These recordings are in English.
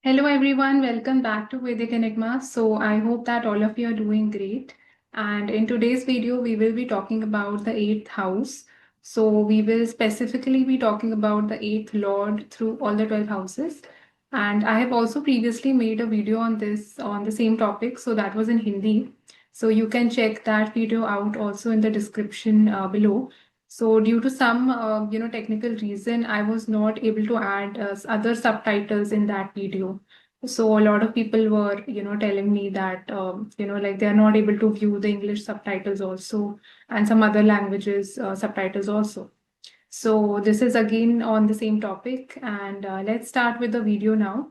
Hello everyone, welcome back to Vedic Enigma. So I hope that all of you are doing great. And in today's video, we will be talking about the eighth house. So we will specifically be talking about the eighth lord through all the 12 houses. And I have also previously made a video on this on the same topic. So that was in Hindi. So you can check that video out also in the description below. So due to some technical reason, I was not able to add other subtitles in that video. So a lot of people were telling me that like they are not able to view the English subtitles also and some other languages subtitles also. So this is again on the same topic, and let's start with the video now.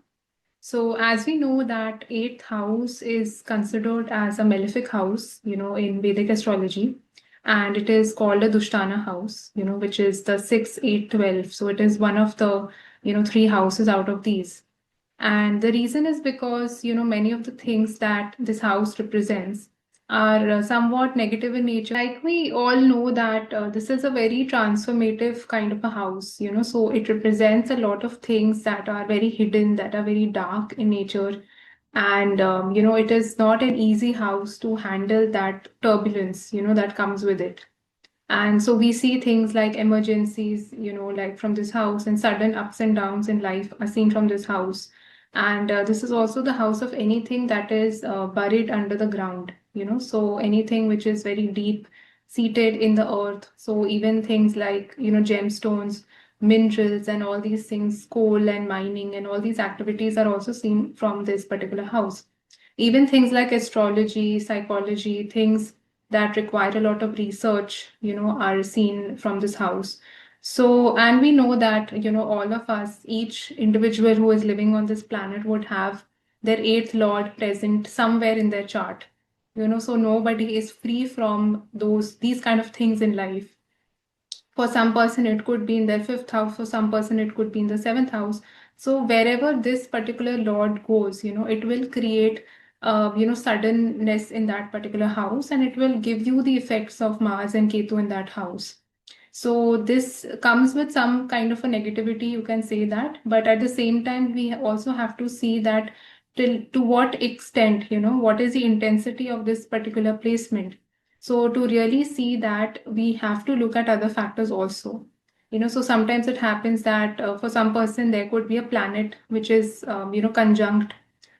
So as we know that eighth house is considered as a malefic house, in Vedic astrology, and it is called a Dushtana house, which is the 6, 8, 12. So it is one of the, three houses out of these. And the reason is because, many of the things that this house represents are somewhat negative in nature. Like we all know that this is a very transformative kind of a house, so it represents a lot of things that are very hidden, that are very dark in nature. And, it is not an easy house to handle that turbulence, that comes with it. And so we see things like emergencies, like from this house, and sudden ups and downs in life are seen from this house. And this is also the house of anything that is buried under the ground, so anything which is very deep seated in the earth. So even things like, gemstones, minerals, and all these things, coal and mining, and all these activities are also seen from this particular house. Even things like astrology, psychology, things that require a lot of research, are seen from this house. So, and we know that, all of us, each individual who is living on this planet would have their eighth lord present somewhere in their chart. So nobody is free from these kind of things in life. For some person, it could be in their fifth house. For some person, it could be in the seventh house. So wherever this particular lord goes, it will create, suddenness in that particular house, and it will give you the effects of Mars and Ketu in that house. So this comes with some kind of a negativity, you can say that. But at the same time, we also have to see that till to what extent, what is the intensity of this particular placement. So to really see that, we have to look at other factors also. So sometimes it happens that for some person there could be a planet which is conjunct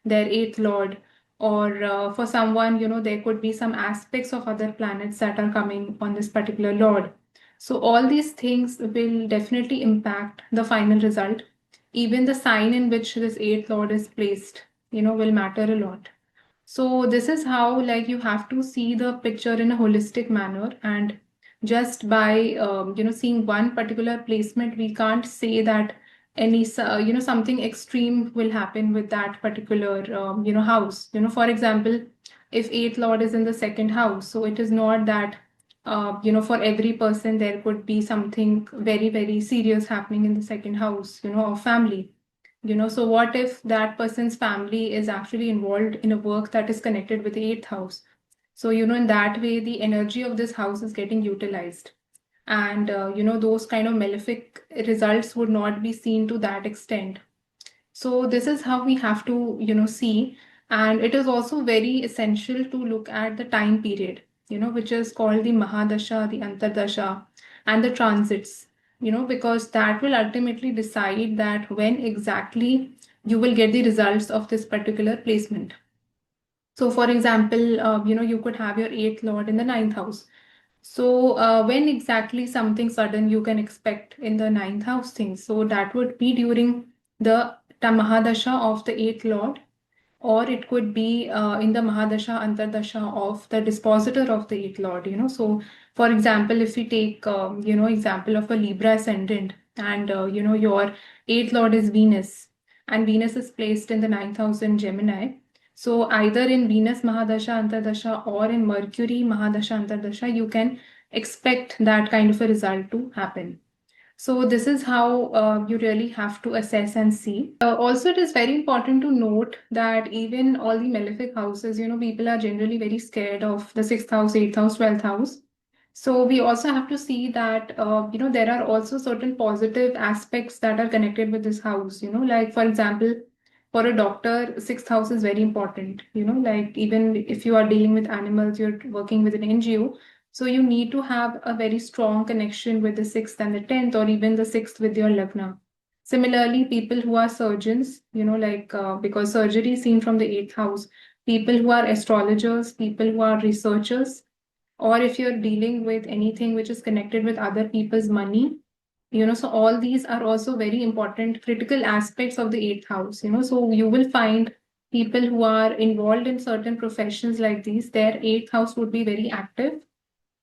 their eighth lord, or for someone, there could be some aspects of other planets that are coming on this particular lord. So all these things will definitely impact the final result. Even the sign in which this eighth lord is placed, will matter a lot. So this is how, like, you have to see the picture in a holistic manner, and just by seeing one particular placement, we can't say that something extreme will happen with that particular house. For example, if eighth lord is in the second house, so it is not that for every person there could be something very very serious happening in the second house, of family. So what if that person's family is actually involved in a work that is connected with the eighth house? So, in that way, the energy of this house is getting utilized. And, those kind of malefic results would not be seen to that extent. So this is how we have to, see. And it is also very essential to look at the time period, which is called the Mahadasha, the Antardasha, and the transits, because that will ultimately decide that when exactly you will get the results of this particular placement. So, for example, you could have your eighth lord in the ninth house. So, when exactly something sudden you can expect in the ninth house things? So, that would be during the Mahadasha of the eighth lord, or it could be in the Mahadasha, Antardasha of the dispositor of the eighth lord. So, for example, if we take, example of a Libra ascendant, and, your eighth lord is Venus, and Venus is placed in the ninth house in Gemini. So either in Venus Mahadasha Antardasha or in Mercury Mahadasha Antardasha, you can expect that kind of a result to happen. So this is how you really have to assess and see. Also, it is very important to note that even all the malefic houses, people are generally very scared of the sixth house, eighth house, 12th house. So we also have to see that, there are also certain positive aspects that are connected with this house, like for example, For a doctor, sixth house is very important. Like even if you are dealing with animals, you're working with an NGO, so you need to have a very strong connection with the sixth and the tenth, or even the sixth with your lagna. Similarly, people who are surgeons, like because surgery is seen from the eighth house, people who are astrologers, people who are researchers, or if you're dealing with anything which is connected with other people's money, so all these are also very important critical aspects of the eighth house. So you will find people who are involved in certain professions like these, their eighth house would be very active,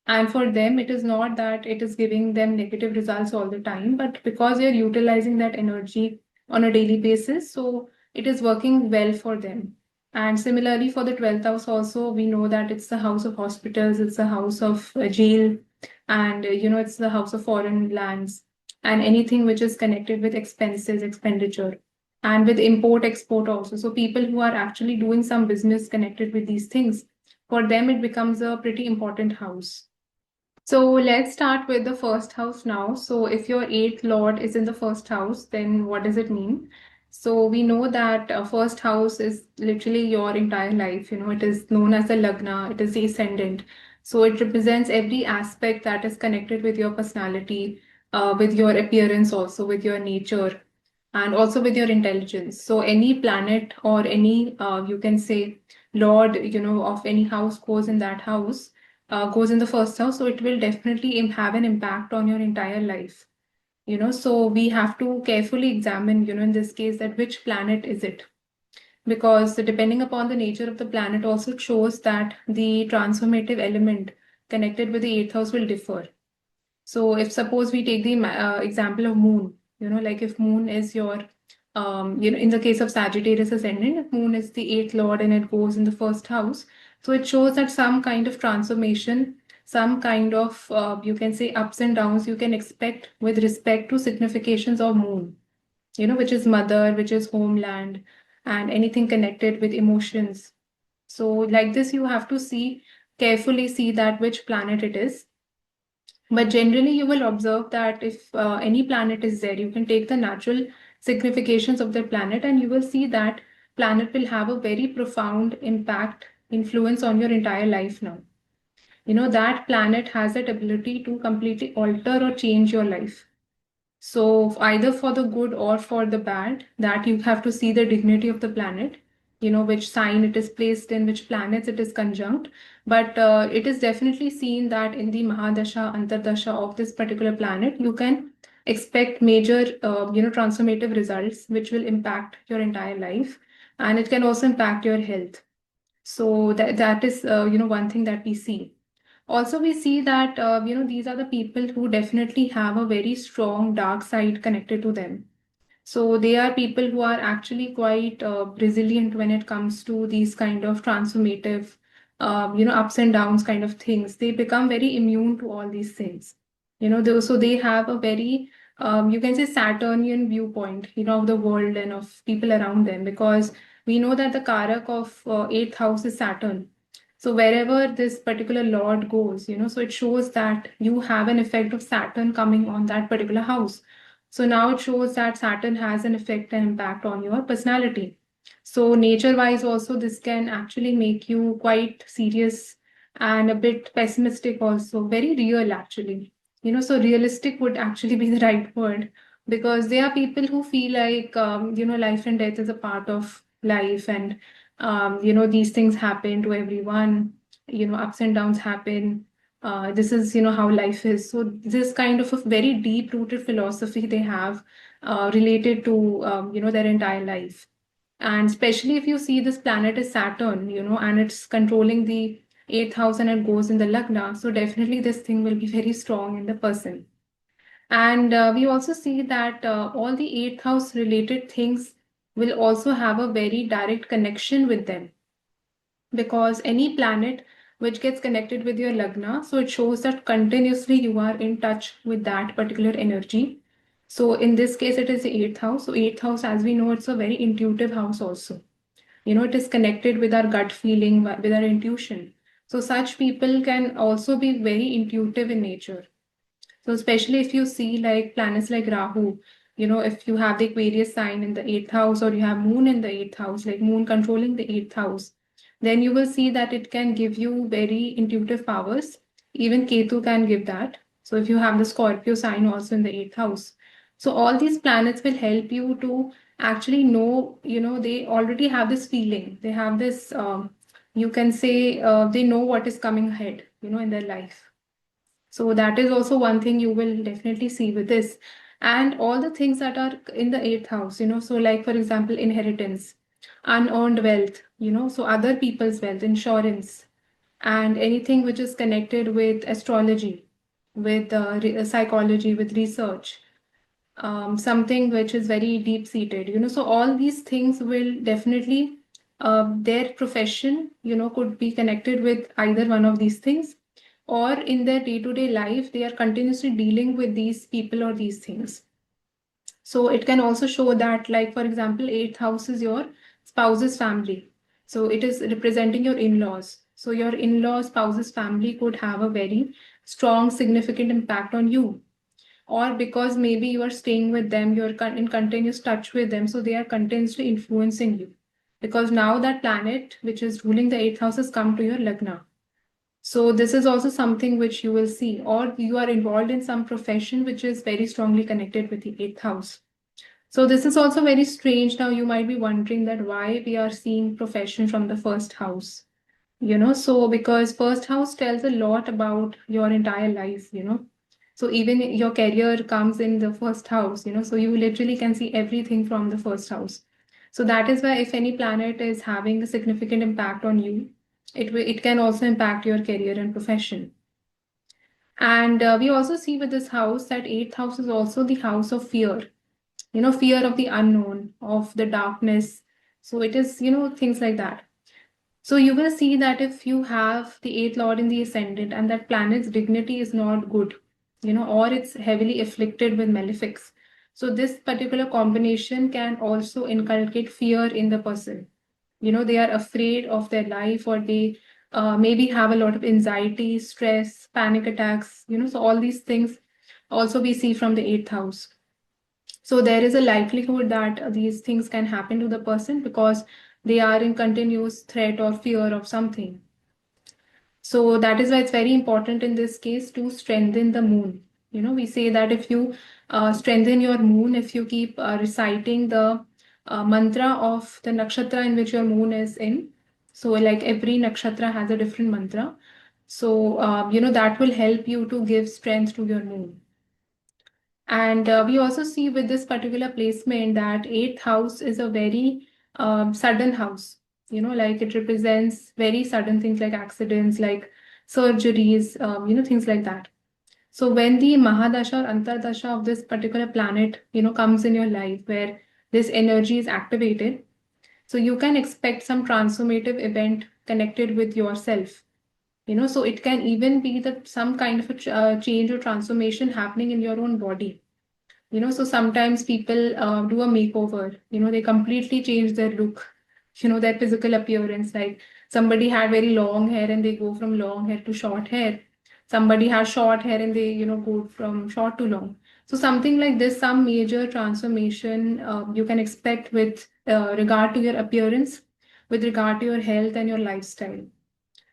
and for them, it is not that it is giving them negative results all the time, but because they're utilizing that energy on a daily basis, so it is working well for them. And similarly, for the 12th house, also, we know that it's the house of hospitals, it's the house of jail, and it's the house of foreign lands, and anything which is connected with expenses, expenditure, and with import, export also. So, people who are actually doing some business connected with these things, for them, it becomes a pretty important house. So let's start with the first house now. So if your eighth lord is in the first house, then what does it mean? So we know that first house is literally your entire life. It is known as the lagna, it is the ascendant. So it represents every aspect that is connected with your personality, with your appearance, also with your nature, and also with your intelligence. So any planet or any, you can say, lord, of any house goes in that house, goes in the first house, so it will definitely have an impact on your entire life. So we have to carefully examine, in this case, that which planet is it, because depending upon the nature of the planet also shows that the transformative element connected with the eighth house will differ. So if suppose we take the example of moon, like if moon is your, in the case of Sagittarius ascendant, if moon is the eighth lord and it goes in the first house, so it shows that some kind of transformation, some kind of, you can say, ups and downs you can expect with respect to significations of moon, which is mother, which is homeland, and anything connected with emotions. So like this, you have to carefully see that which planet it is. But generally, you will observe that if any planet is there, you can take the natural significations of the planet and you will see that planet will have a very profound impact, influence on your entire life now. That planet has that ability to completely alter or change your life. So either for the good or for the bad, that you have to see the dignity of the planet, which sign it is placed in, which planets it is conjunct. But it is definitely seen that in the Mahadasha, Antardasha of this particular planet, you can expect major, transformative results, which will impact your entire life. And it can also impact your health. So that is, one thing that we see. Also, we see that these are the people who definitely have a very strong dark side connected to them. So they are people who are actually quite resilient when it comes to these kind of transformative, ups and downs kind of things. They become very immune to all these things. So they have a very, you can say, Saturnian viewpoint, of the world and of people around them, because we know that the Karak of eighth house is Saturn. So wherever this particular lord goes, so it shows that you have an effect of Saturn coming on that particular house. So now it shows that Saturn has an effect and impact on your personality. So nature-wise also, this can actually make you quite serious and a bit pessimistic also, very real actually. So realistic would actually be the right word, because there are people who feel like, life and death is a part of life, and these things happen to everyone, ups and downs happen. This is, how life is. So this kind of a very deep rooted philosophy they have related to, their entire life. And especially if you see this planet is Saturn, and it's controlling the eighth house and it goes in the Lagna. So definitely this thing will be very strong in the person. And we also see that all the eighth house related things will also have a very direct connection with them, because any planet which gets connected with your lagna, so it shows that continuously you are in touch with that particular energy. So in this case, it is the eighth house. So eighth house, as we know, it's a very intuitive house also. It is connected with our gut feeling, with our intuition. So such people can also be very intuitive in nature. So especially if you see like planets like Rahu. if you have the Aquarius sign in the eighth house, or you have moon in the eighth house, like moon controlling the eighth house, then you will see that it can give you very intuitive powers. Even Ketu can give that. So if you have the Scorpio sign also in the eighth house, so all these planets will help you to actually know, they already have this feeling. They have this, you can say, they know what is coming ahead, in their life. So that is also one thing you will definitely see with this. And all the things that are in the eighth house, so like, for example, inheritance, unearned wealth, so other people's wealth, insurance, and anything which is connected with astrology, with psychology, with research, something which is very deep seated, so all these things will definitely, their profession, could be connected with either one of these things, or in their day-to-day life, they are continuously dealing with these people or these things. So it can also show that, like, for example, eighth house is your spouse's family. So it is representing your in-laws. So your in-law spouse's family could have a very strong, significant impact on you. Or because maybe you are staying with them, you're in continuous touch with them, so they are continuously influencing you. Because now that planet, which is ruling the eighth house, has come to your Lagna. So this is also something which you will see, or you are involved in some profession which is very strongly connected with the eighth house. So this is also very strange. Now you might be wondering that why we are seeing profession from the first house. So because first house tells a lot about your entire life, So even your career comes in the first house, so you literally can see everything from the first house. So that is why if any planet is having a significant impact on you, it can also impact your career and profession. And we also see with this house that eighth house is also the house of fear, fear of the unknown, of the darkness. So it is, things like that. So you will see that if you have the eighth lord in the ascendant and that planet's dignity is not good, or it's heavily afflicted with malefics. So this particular combination can also inculcate fear in the person. They are afraid of their life, or they maybe have a lot of anxiety, stress, panic attacks, so all these things also we see from the eighth house. So there is a likelihood that these things can happen to the person because they are in continuous threat or fear of something. So that is why it's very important in this case to strengthen the moon. We say that if you strengthen your moon, if you keep reciting the mantra of the nakshatra in which your moon is in. So like every nakshatra has a different mantra. So, that will help you to give strength to your moon. And we also see with this particular placement that eighth house is a very sudden house. Like it represents very sudden things like accidents, like surgeries, things like that. So when the Mahadasha or Antardasha of this particular planet, comes in your life where this energy is activated, so you can expect some transformative event connected with yourself. So it can even be that some kind of a change or transformation happening in your own body. So sometimes people do a makeover, they completely change their look, their physical appearance. Like somebody had very long hair and they go from long hair to short hair. Somebody has short hair and they, go from short to long. So something like this, some major transformation you can expect with regard to your appearance, with regard to your health and your lifestyle.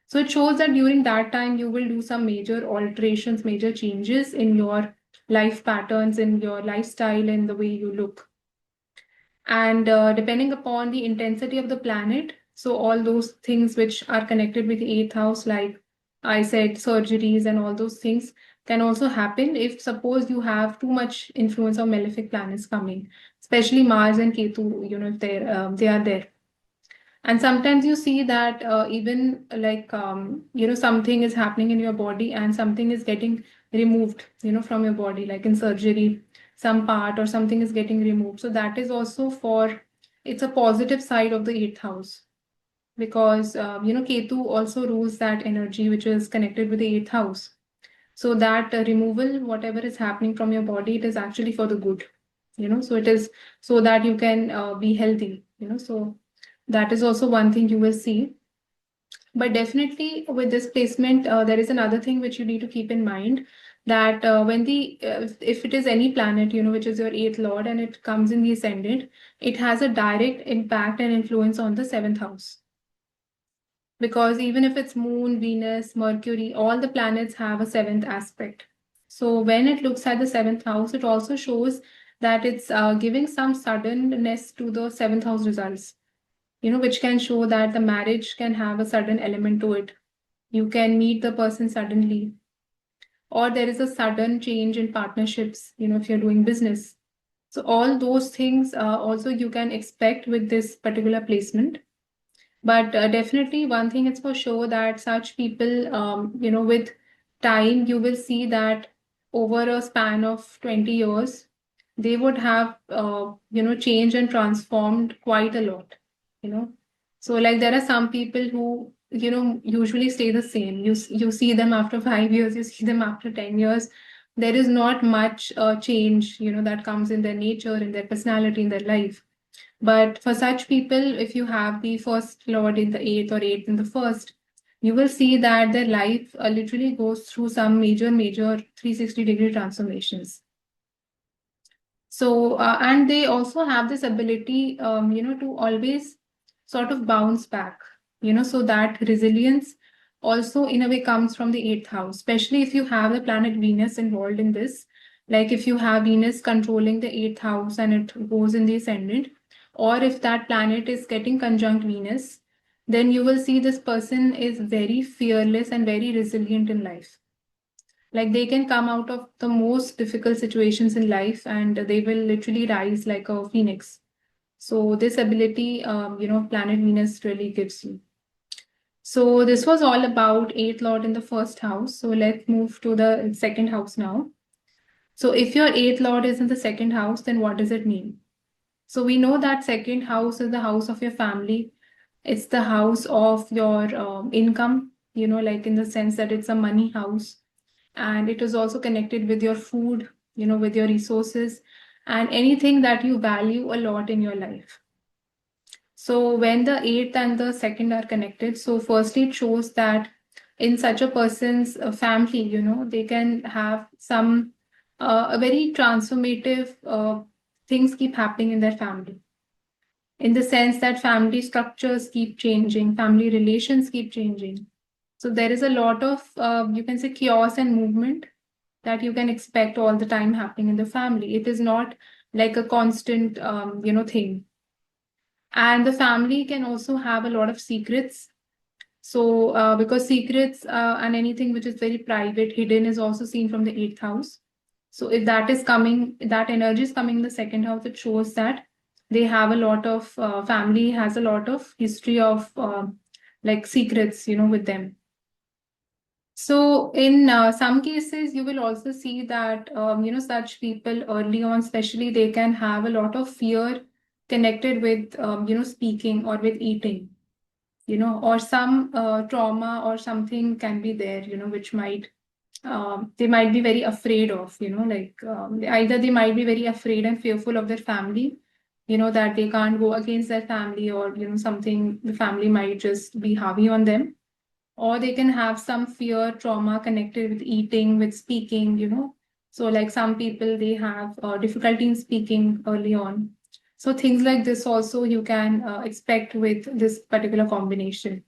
So it shows that during that time, you will do some major alterations, major changes in your life patterns, in your lifestyle, and the way you look. And depending upon the intensity of the planet, so all those things which are connected with the eighth house, like I said, surgeries and all those things can also happen if suppose you have too much influence of malefic planets coming, especially Mars and Ketu, if they are there. And sometimes you see that even like, something is happening in your body and something is getting removed, from your body, like in surgery, some part or something is getting removed. So that is also it's a positive side of the eighth house because, Ketu also rules that energy which is connected with the eighth house. So that removal, whatever is happening from your body, it is actually for the good, so it is so that you can be healthy, so that is also one thing you will see. But definitely with this placement, there is another thing which you need to keep in mind that when if it is any planet, which is your eighth lord and it comes in the ascendant, it has a direct impact and influence on the seventh house. Because even if it's Moon, Venus, Mercury, all the planets have a seventh aspect. So when it looks at the seventh house, it also shows that it's giving some suddenness to the seventh house results, which can show that the marriage can have a sudden element to it. You can meet the person suddenly, or there is a sudden change in partnerships, if you're doing business. So all those things also you can expect with this particular placement. But definitely, one thing is for sure that such people, with time, you will see that over a span of 20 years, they would have, changed and transformed quite a lot, you know. So, like, there are some people who, usually stay the same. You see them after 5 years, you see them after 10 years. There is not much change, that comes in their nature, in their personality, in their life. But for such people, if you have the first lord in the eighth or eighth in the first, you will see that their life literally goes through some major 360-degree transformations. So, and they also have this ability, to always sort of bounce back, so that resilience also in a way comes from the eighth house, especially if you have the planet Venus involved in this. Like if you have Venus controlling the eighth house and it goes in the ascendant, or if that planet is getting conjunct Venus, then you will see this person is very fearless and very resilient in life. Like they can come out of the most difficult situations in life and they will literally rise like a phoenix. So this ability, planet Venus really gives you. So this was all about eighth lord in the first house. So let's move to the second house now. So if your eighth lord is in the second house, then what does it mean? So we know that second house is the house of your family. It's the house of your income, like in the sense that it's a money house. And it is also connected with your food, with your resources and anything that you value a lot in your life. So when the eighth and the second are connected, so firstly it shows that in such a person's family, they can have some a very transformative things keep happening in their family. In the sense that family structures keep changing, family relations keep changing. So there is a lot of, you can say, chaos and movement that you can expect all the time happening in the family. It is not like a constant, thing. And the family can also have a lot of secrets. So, because secrets and anything which is very private, hidden, is also seen from the eighth house. So, if that is coming, that energy is coming in the second house, it shows that they have a lot of family has a lot of history of like secrets, with them. So in some cases, you will also see that such people early on, especially, they can have a lot of fear connected with speaking or with eating, or some trauma or something can be there, which might they might be very afraid of, like either they might be very afraid and fearful of their family, that they can't go against their family, or something, the family might just be heavy on them, or they can have some fear trauma connected with eating, with speaking, so like some people, they have difficulty in speaking early on. So things like this also you can expect with this particular combination.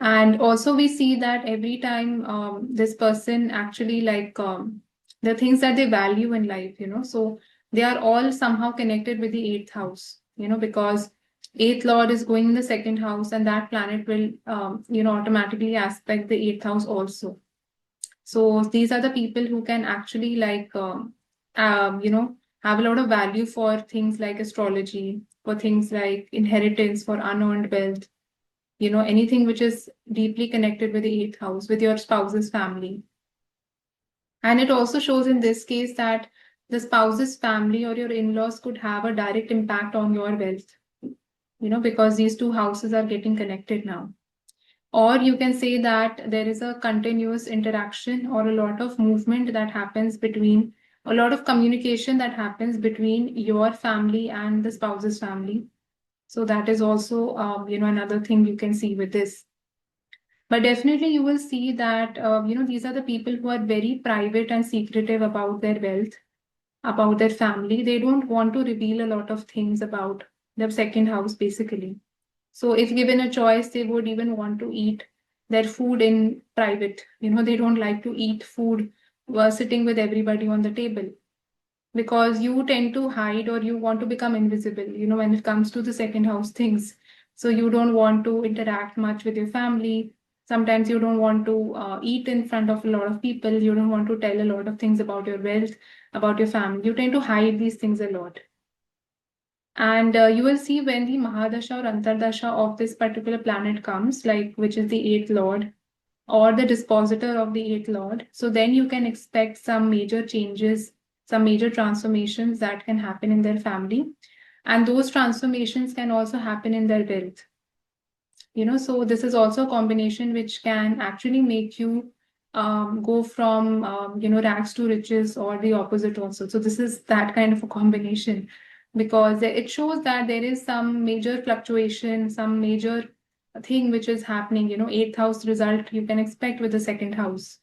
And also we see that every time this person actually, like the things that they value in life, so they are all somehow connected with the eighth house, because eighth lord is going in the second house, and that planet will automatically aspect the eighth house also. So these are the people who can actually, like have a lot of value for things like astrology, for things like inheritance, for unearned wealth, anything which is deeply connected with the eighth house, with your spouse's family. And it also shows in this case that the spouse's family or your in-laws could have a direct impact on your wealth, because these two houses are getting connected now. Or you can say that there is a continuous interaction or a lot of movement that happens between, a lot of communication that happens between your family and the spouse's family. So that is also, another thing you can see with this. But definitely you will see that, these are the people who are very private and secretive about their wealth, about their family. They don't want to reveal a lot of things about their second house, basically. So if given a choice, they would even want to eat their food in private. They don't like to eat food sitting with everybody on the table, because you tend to hide or you want to become invisible, when it comes to the second house things. So you don't want to interact much with your family. Sometimes you don't want to eat in front of a lot of people. You don't want to tell a lot of things about your wealth, about your family. You tend to hide these things a lot. And you will see when the Mahadasha or Antardasha of this particular planet comes, like which is the eighth lord or the dispositor of the eighth lord. So then you can expect some major changes, some major transformations that can happen in their family. And those transformations can also happen in their wealth. So this is also a combination which can actually make you go from rags to riches, or the opposite also. So this is that kind of a combination, because it shows that there is some major fluctuation, some major thing which is happening. Eighth house result you can expect with the second house.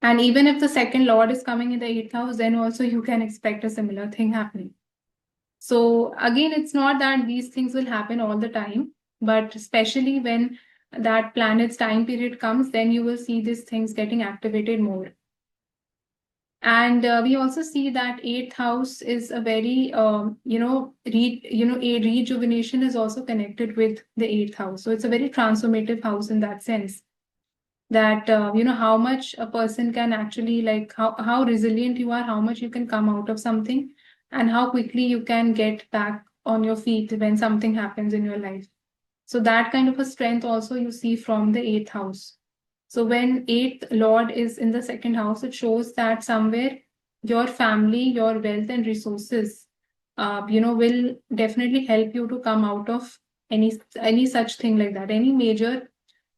And even if the second lord is coming in the eighth house, then also you can expect a similar thing happening. So again, it's not that these things will happen all the time, but especially when that planet's time period comes, then you will see these things getting activated more. And we also see that eighth house is a very, a rejuvenation is also connected with the eighth house. So it's a very transformative house in that sense, that, how much a person can actually, like, how resilient you are, how much you can come out of something, and how quickly you can get back on your feet when something happens in your life. So that kind of a strength also you see from the eighth house. So when eighth lord is in the second house, it shows that somewhere your family, your wealth and resources, will definitely help you to come out of any such thing like that. Any major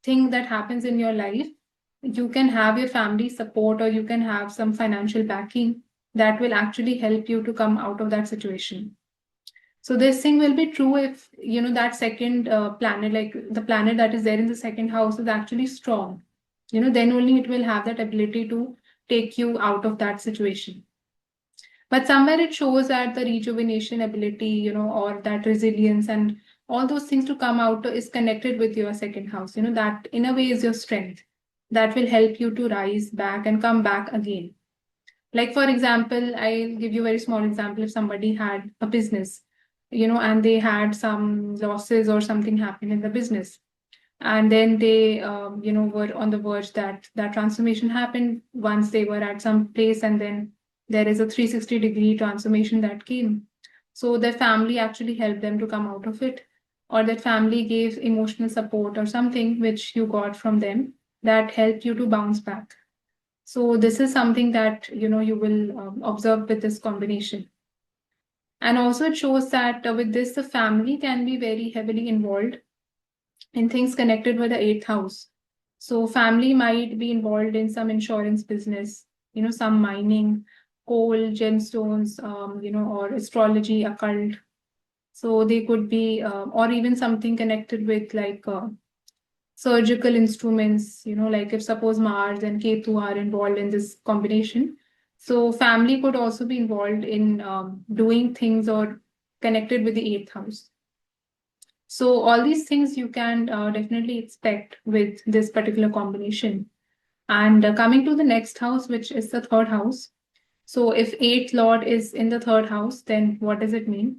thing that happens in your life, you can have your family support, or you can have some financial backing that will actually help you to come out of that situation. So this thing will be true if that second planet, like the planet that is there in the second house, is actually strong. Then only it will have that ability to take you out of that situation. But somewhere it shows that the rejuvenation ability, or that resilience and all those things to come out is connected with your second house. That in a way is your strength that will help you to rise back and come back again. Like, for example, I'll give you a very small example. If somebody had a business, and they had some losses or something happened in the business, and then they, were on the verge that that transformation happened once they were at some place, and then there is a 360-degree transformation that came. So their family actually helped them to come out of it, or that family gave emotional support or something which you got from them that helped you to bounce back. So this is something that you will observe with this combination. And also it shows that with this, the family can be very heavily involved in things connected with the eighth house. So family might be involved in some insurance business, some mining, coal, gemstones, or astrology, occult. So they could be, or even something connected with, like, surgical instruments, like if suppose Mars and Ketu are involved in this combination. So family could also be involved in doing things or connected with the eighth house. So all these things you can definitely expect with this particular combination. And coming to the next house, which is the third house. So if eighth lord is in the third house, then what does it mean?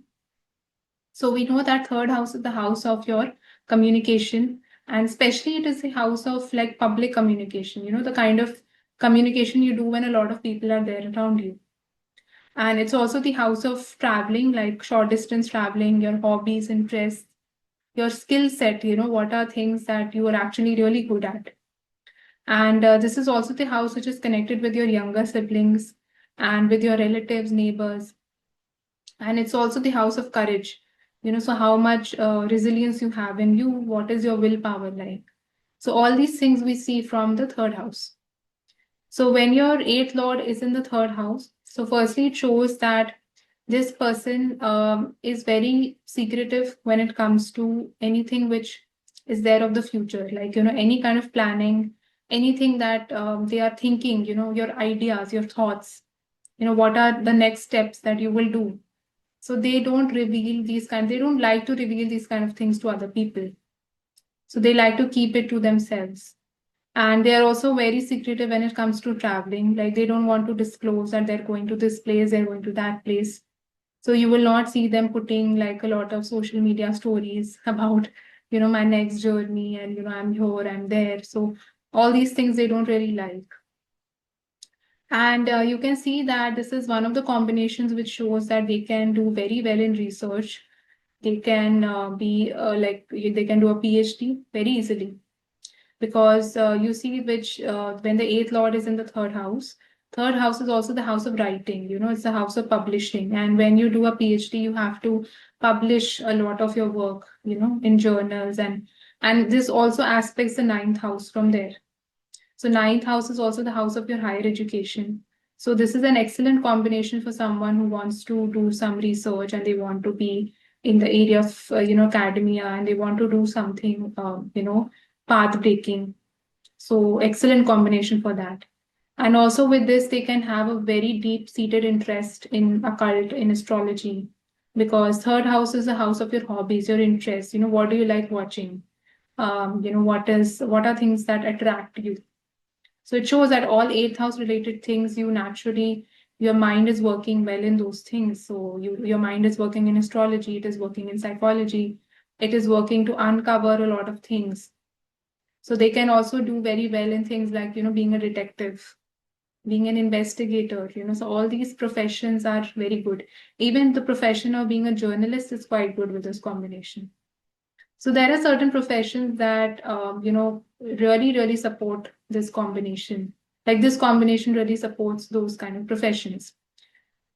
So we know that third house is the house of your communication, and especially it is the house of, like, public communication, the kind of communication you do when a lot of people are there around you. And it's also the house of traveling, like short distance traveling, your hobbies, interests, your skill set, what are things that you are actually really good at. And this is also the house which is connected with your younger siblings and with your relatives, neighbors. And it's also the house of courage, so how much resilience you have in you, what is your willpower like. So all these things we see from the third house. So when your eighth lord is in the third house, so firstly it shows that this person is very secretive when it comes to anything which is there of the future, like, any kind of planning, anything that they are thinking, your ideas, your thoughts, what are the next steps that you will do. So they don't reveal they don't like to reveal these kind of things to other people. So they like to keep it to themselves. And they are also very secretive when it comes to traveling. Like they don't want to disclose that they're going to this place, they're going to that place. So you will not see them putting like a lot of social media stories about, my next journey and, I'm here, I'm there. So all these things they don't really like. And you can see that this is one of the combinations which shows that they can do very well in research. They can be they can do a PhD very easily, because you see which when the eighth lord is in the third house is also the house of writing, it's the house of publishing. And when you do a PhD, you have to publish a lot of your work, in journals. And this also aspects the ninth house from there. So ninth house is also the house of your higher education. So this is an excellent combination for someone who wants to do some research and they want to be in the area of academia, and they want to do something path breaking. So excellent combination for that. And also with this, they can have a very deep seated interest in occult, in astrology, because third house is the house of your hobbies, your interests. What do you like watching? What are things that attract you? So it shows that all eighth house related things, your mind is working well in those things. So your mind is working in astrology, it is working in psychology, it is working to uncover a lot of things. So they can also do very well in things like, being a detective, being an investigator, so all these professions are very good. Even the profession of being a journalist is quite good with this combination. So there are certain professions that really, really support this combination. Like this combination really supports those kind of professions.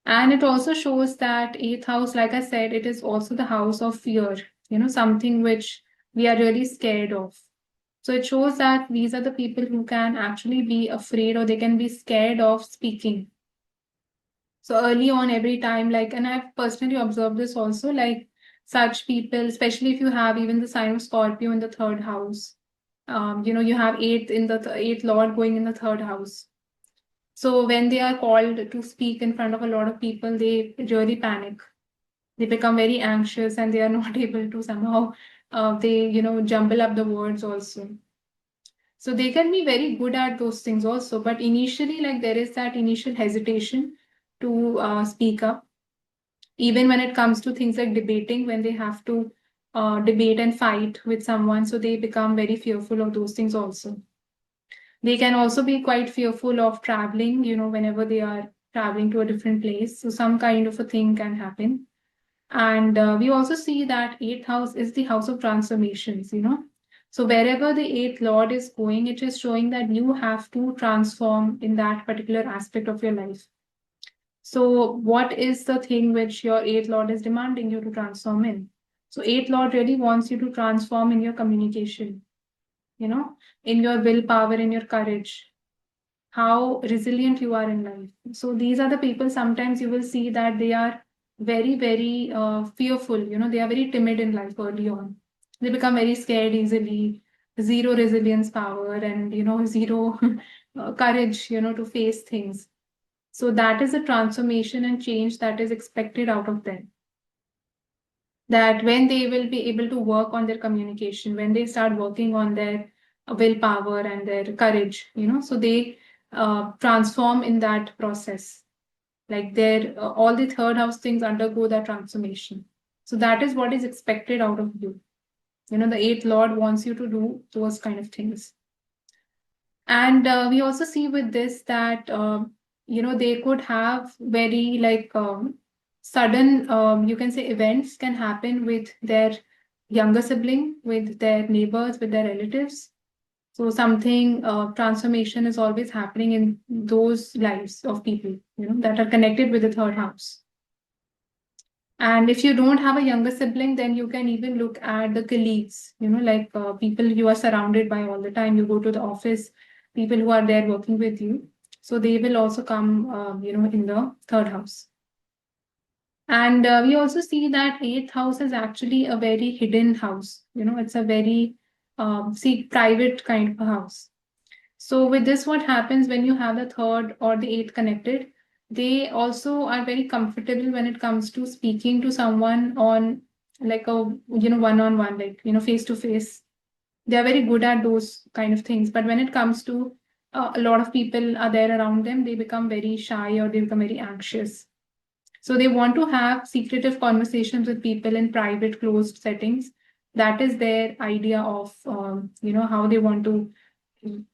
And it also shows that eighth house, like I said, it is also the house of fear, something which we are really scared of. So it shows that these are the people who can actually be afraid, or they can be scared of speaking. So early on, every time, like, and I've personally observed this also, like such people, especially if you have even the sign of Scorpio in the third house, you have eighth lord going in the third house. So when they are called to speak in front of a lot of people, they really panic. They become very anxious and they are not able to somehow, they, jumble up the words also. So they can be very good at those things also. But initially, like there is that initial hesitation to speak up. Even when it comes to things like debating, when they have to debate and fight with someone, so they become very fearful of those things also. They can also be quite fearful of traveling, whenever they are traveling to a different place. So some kind of a thing can happen. And we also see that eighth house is the house of transformations. So wherever the eighth lord is going, it is showing that you have to transform in that particular aspect of your life. So what is the thing which your eighth lord is demanding you to transform in? So eighth lord really wants you to transform in your communication, in your willpower, in your courage, how resilient you are in life. So these are the people, sometimes you will see that they are very, very fearful, they are very timid in life early on. They become very scared easily, zero resilience power, and, zero courage, to face things. So that is a transformation and change that is expected out of them. That when they will be able to work on their communication, when they start working on their willpower and their courage, so they transform in that process. Like their all the third house things undergo that transformation. So that is what is expected out of you. The eighth lord wants you to do those kind of things. And we also see with this that they could have very like sudden, you can say, events can happen with their younger sibling, with their neighbors, with their relatives. So something transformation is always happening in those lives of people, that are connected with the third house. And if you don't have a younger sibling, then you can even look at the colleagues, like people you are surrounded by all the time. You go to the office, people who are there working with you. So they will also come, in the third house. And we also see that eighth house is actually a very hidden house. It's a very seek private kind of a house. So with this, what happens when you have the third or the eighth connected, they also are very comfortable when it comes to speaking to someone on like a one-on-one, like face to face. They are very good at those kind of things. But when it comes to a lot of people are there around them, they become very shy or they become very anxious. So they want to have secretive conversations with people in private, closed settings. That is their idea of, how they want to,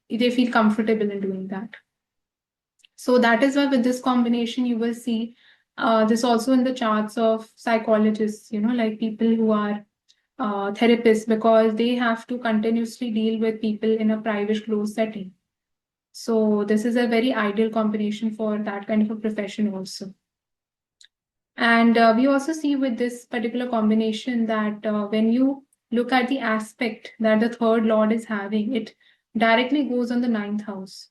they feel comfortable in doing that. So that is why with this combination, you will see this also in the charts of psychologists, like people who are therapists, because they have to continuously deal with people in a private, closed setting. So this is a very ideal combination for that kind of a profession also. And we also see with this particular combination that when you look at the aspect that the third lord is having, it directly goes on the ninth house.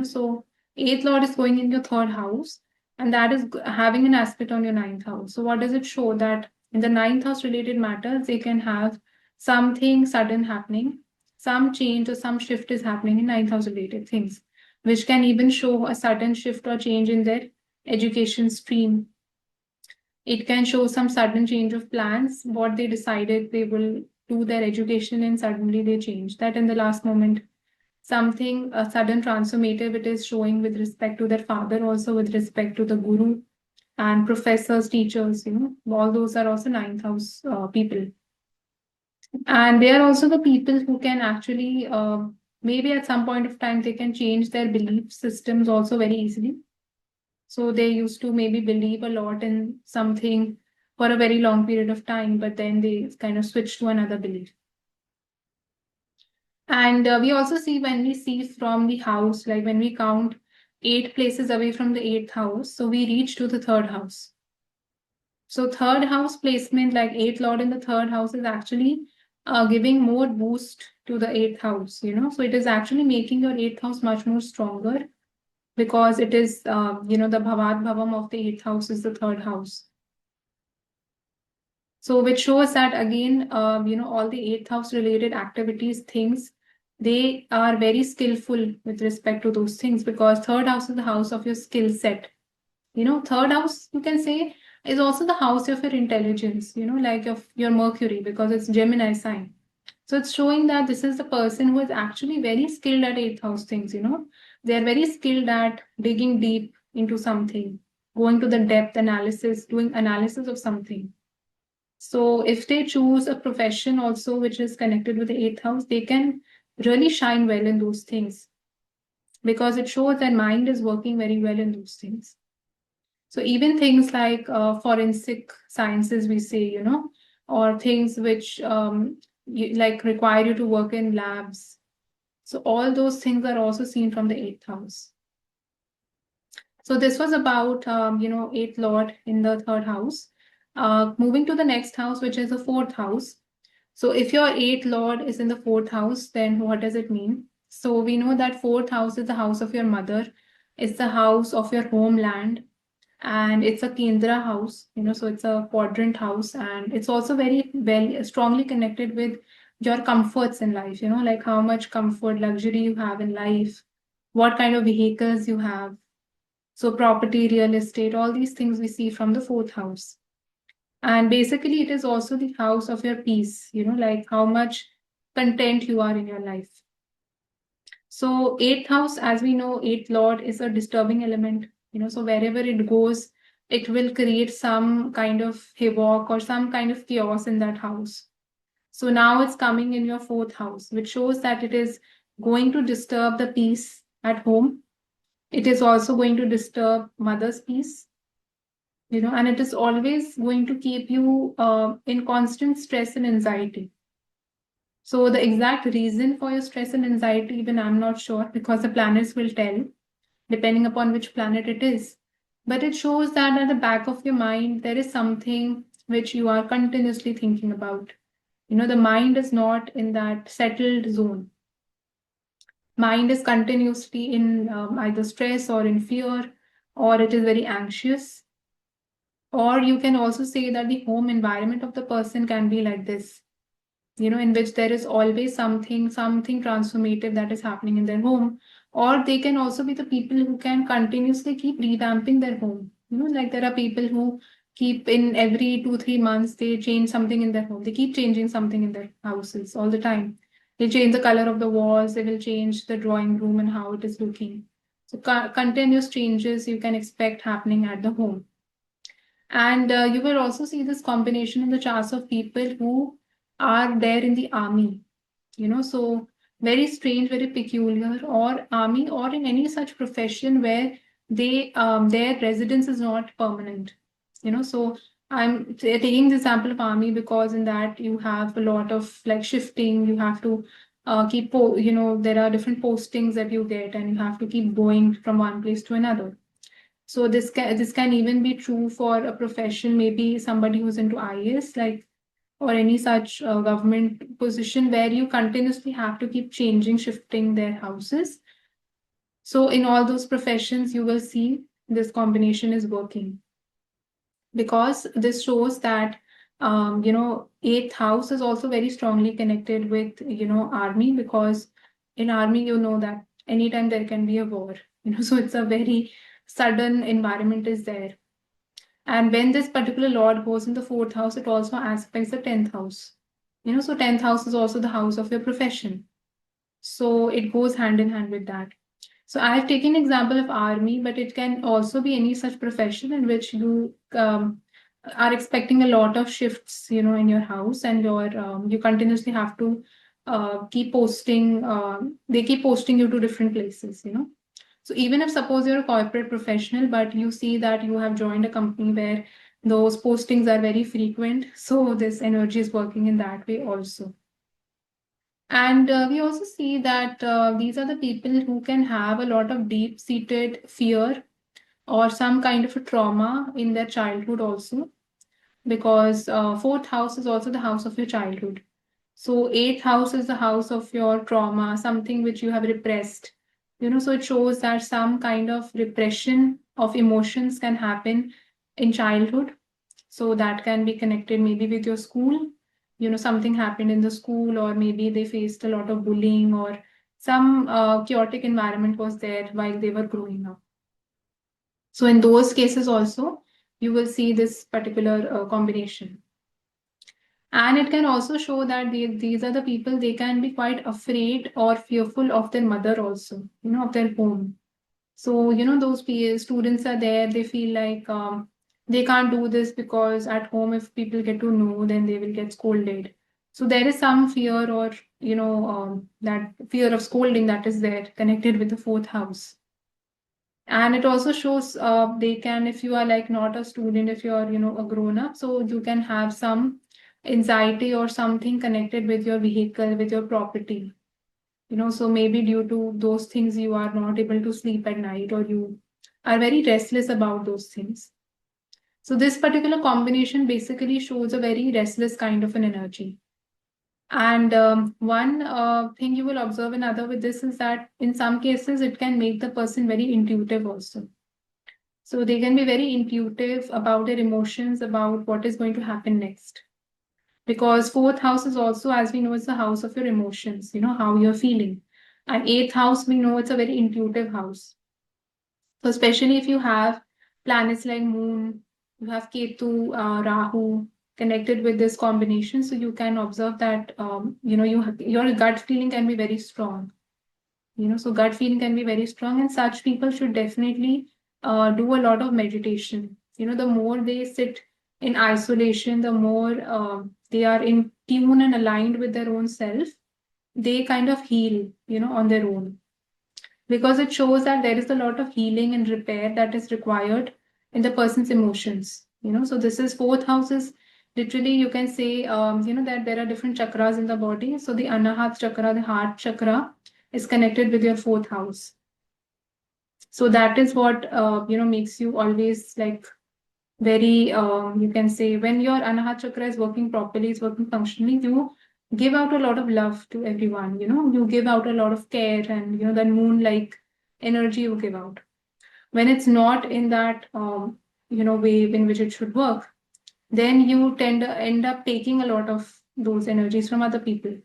So eighth lord is going in your third house, and that is having an aspect on your ninth house. So what does it show? That in the ninth house related matters, they can have something sudden happening, some change or some shift is happening in ninth house related things, which can even show a sudden shift or change in their education stream. It can show some sudden change of plans, what they decided they will do their education, and suddenly they change that in the last moment. Something, a sudden transformative it is showing with respect to their father, also with respect to the guru and professors, teachers, all those are also ninth house people. And they are also the people who can actually, maybe at some point of time, they can change their belief systems also very easily. So they used to maybe believe a lot in something for a very long period of time, but then they kind of switch to another belief. And we also see when we see from the house, like when we count 8 places away from the eighth house, so we reach to the third house. So third house placement, like eighth lord in the third house, is actually giving more boost to the eighth house. So it is actually making your eighth house much more stronger, because it is, the bhavat bhavam of the eighth house is the third house. So which shows that again, all the eighth house related activities, things, they are very skillful with respect to those things, because third house is the house of your skill set. Third house, you can say, is also the house of your intelligence, like of your Mercury, because it's Gemini sign. So it's showing that this is the person who is actually very skilled at eighth house things, They are very skilled at digging deep into something, going to the depth analysis, doing analysis of something. So if they choose a profession also which is connected with the eighth house, they can really shine well in those things, because it shows that mind is working very well in those things. So even things like forensic sciences, we say, or things which like require you to work in labs. So all those things are also seen from the eighth house. So this was about, eighth lord in the third house. Moving to the next house, which is the fourth house. So if your eighth lord is in the fourth house, then what does it mean? So we know that fourth house is the house of your mother. It's the house of your homeland, and it's a Kendra house, so it's a quadrant house, and it's also very well strongly connected with your comforts in life, like how much comfort, luxury you have in life, what kind of vehicles you have. So property, real estate, all these things we see from the fourth house. And basically, it is also the house of your peace, like how much content you are in your life. So, eighth house, as we know, eighth lord is a disturbing element, so wherever it goes, it will create some kind of havoc or some kind of chaos in that house. So, now it's coming in your fourth house, which shows that it is going to disturb the peace at home. It is also going to disturb mother's peace, and it is always going to keep you in constant stress and anxiety. So the exact reason for your stress and anxiety, even I'm not sure, because the planets will tell, depending upon which planet it is. But it shows that at the back of your mind, there is something which you are continuously thinking about. The mind is not in that settled zone. Mind is continuously in either stress or in fear, or it is very anxious. Or you can also say that the home environment of the person can be like this. in which there is always something transformative that is happening in their home. Or they can also be the people who can continuously keep revamping their home. Like there are people who keep in every 2, 3 months, they change something in their home. They keep changing something in their houses all the time. They change the color of the walls, they will change the drawing room and how it is looking. So continuous changes you can expect happening at the home. And you will also see this combination in the charts of people who are there in the army, so very strange, very peculiar, or army, or in any such profession where their residence is not permanent. So I'm taking the example of army because in that you have a lot of like shifting. You have to there are different postings that you get, and you have to keep going from one place to another. So this can even be true for a profession, maybe somebody who's into IAS, like, or any such government position where you continuously have to keep changing, shifting their houses. So in all those professions, you will see this combination is working, because this shows that eighth house is also very strongly connected with army, because in army that anytime there can be a war. So it's a very sudden environment is there. And when this particular lord goes in the fourth house, it also aspects the 10th house. So 10th house is also the house of your profession. So it goes hand in hand with that. So I have taken example of army, but it can also be any such profession in which you are expecting a lot of shifts, in your house, and you continuously have to keep posting. They keep posting you to different places. So even if suppose you're a corporate professional, but you see that you have joined a company where those postings are very frequent, so this energy is working in that way also. And we also see that these are the people who can have a lot of deep-seated fear or some kind of a trauma in their childhood also, because fourth house is also the house of your childhood. So eighth house is the house of your trauma, something which you have repressed. So it shows that some kind of repression of emotions can happen in childhood. So that can be connected maybe with your school. Something happened in the school, or maybe they faced a lot of bullying, or some chaotic environment was there while they were growing up. So in those cases also, you will see this particular combination. And it can also show that these are the people, they can be quite afraid or fearful of their mother also, of their home. So, those students are there, they feel like they can't do this because at home, if people get to know, then they will get scolded. So there is some fear, or, that fear of scolding that is there connected with the fourth house. And it also shows they can, if you are like not a student, if you are, a grown up, so you can have some anxiety or something connected with your vehicle, with your property. So maybe due to those things, you are not able to sleep at night, or you are very restless about those things. So this particular combination basically shows a very restless kind of an energy. And one thing you will observe another with this is that in some cases, it can make the person very intuitive also. So they can be very intuitive about their emotions, about what is going to happen next. Because fourth house is also, as we know, it's the house of your emotions, how you're feeling. And eighth house, we know it's a very intuitive house. So especially if you have planets like Moon, you have Ketu, Rahu connected with this combination, so you can observe that your gut feeling can be very strong. So gut feeling can be very strong, and such people should definitely do a lot of meditation. The more they sit in isolation, the more they are in tune and aligned with their own self, they kind of heal, on their own. Because it shows that there is a lot of healing and repair that is required in the person's emotions. So this is fourth house is literally, you can say, that there are different chakras in the body. So the Anahat chakra, the heart chakra, is connected with your fourth house. So that is what makes you always like very you can say, when your Anahat chakra is working properly, is working functionally, you give out a lot of love to everyone. You give out a lot of care, and that moon like energy you give out. When it's not in that way in which it should work, then you end up taking a lot of those energies from other people,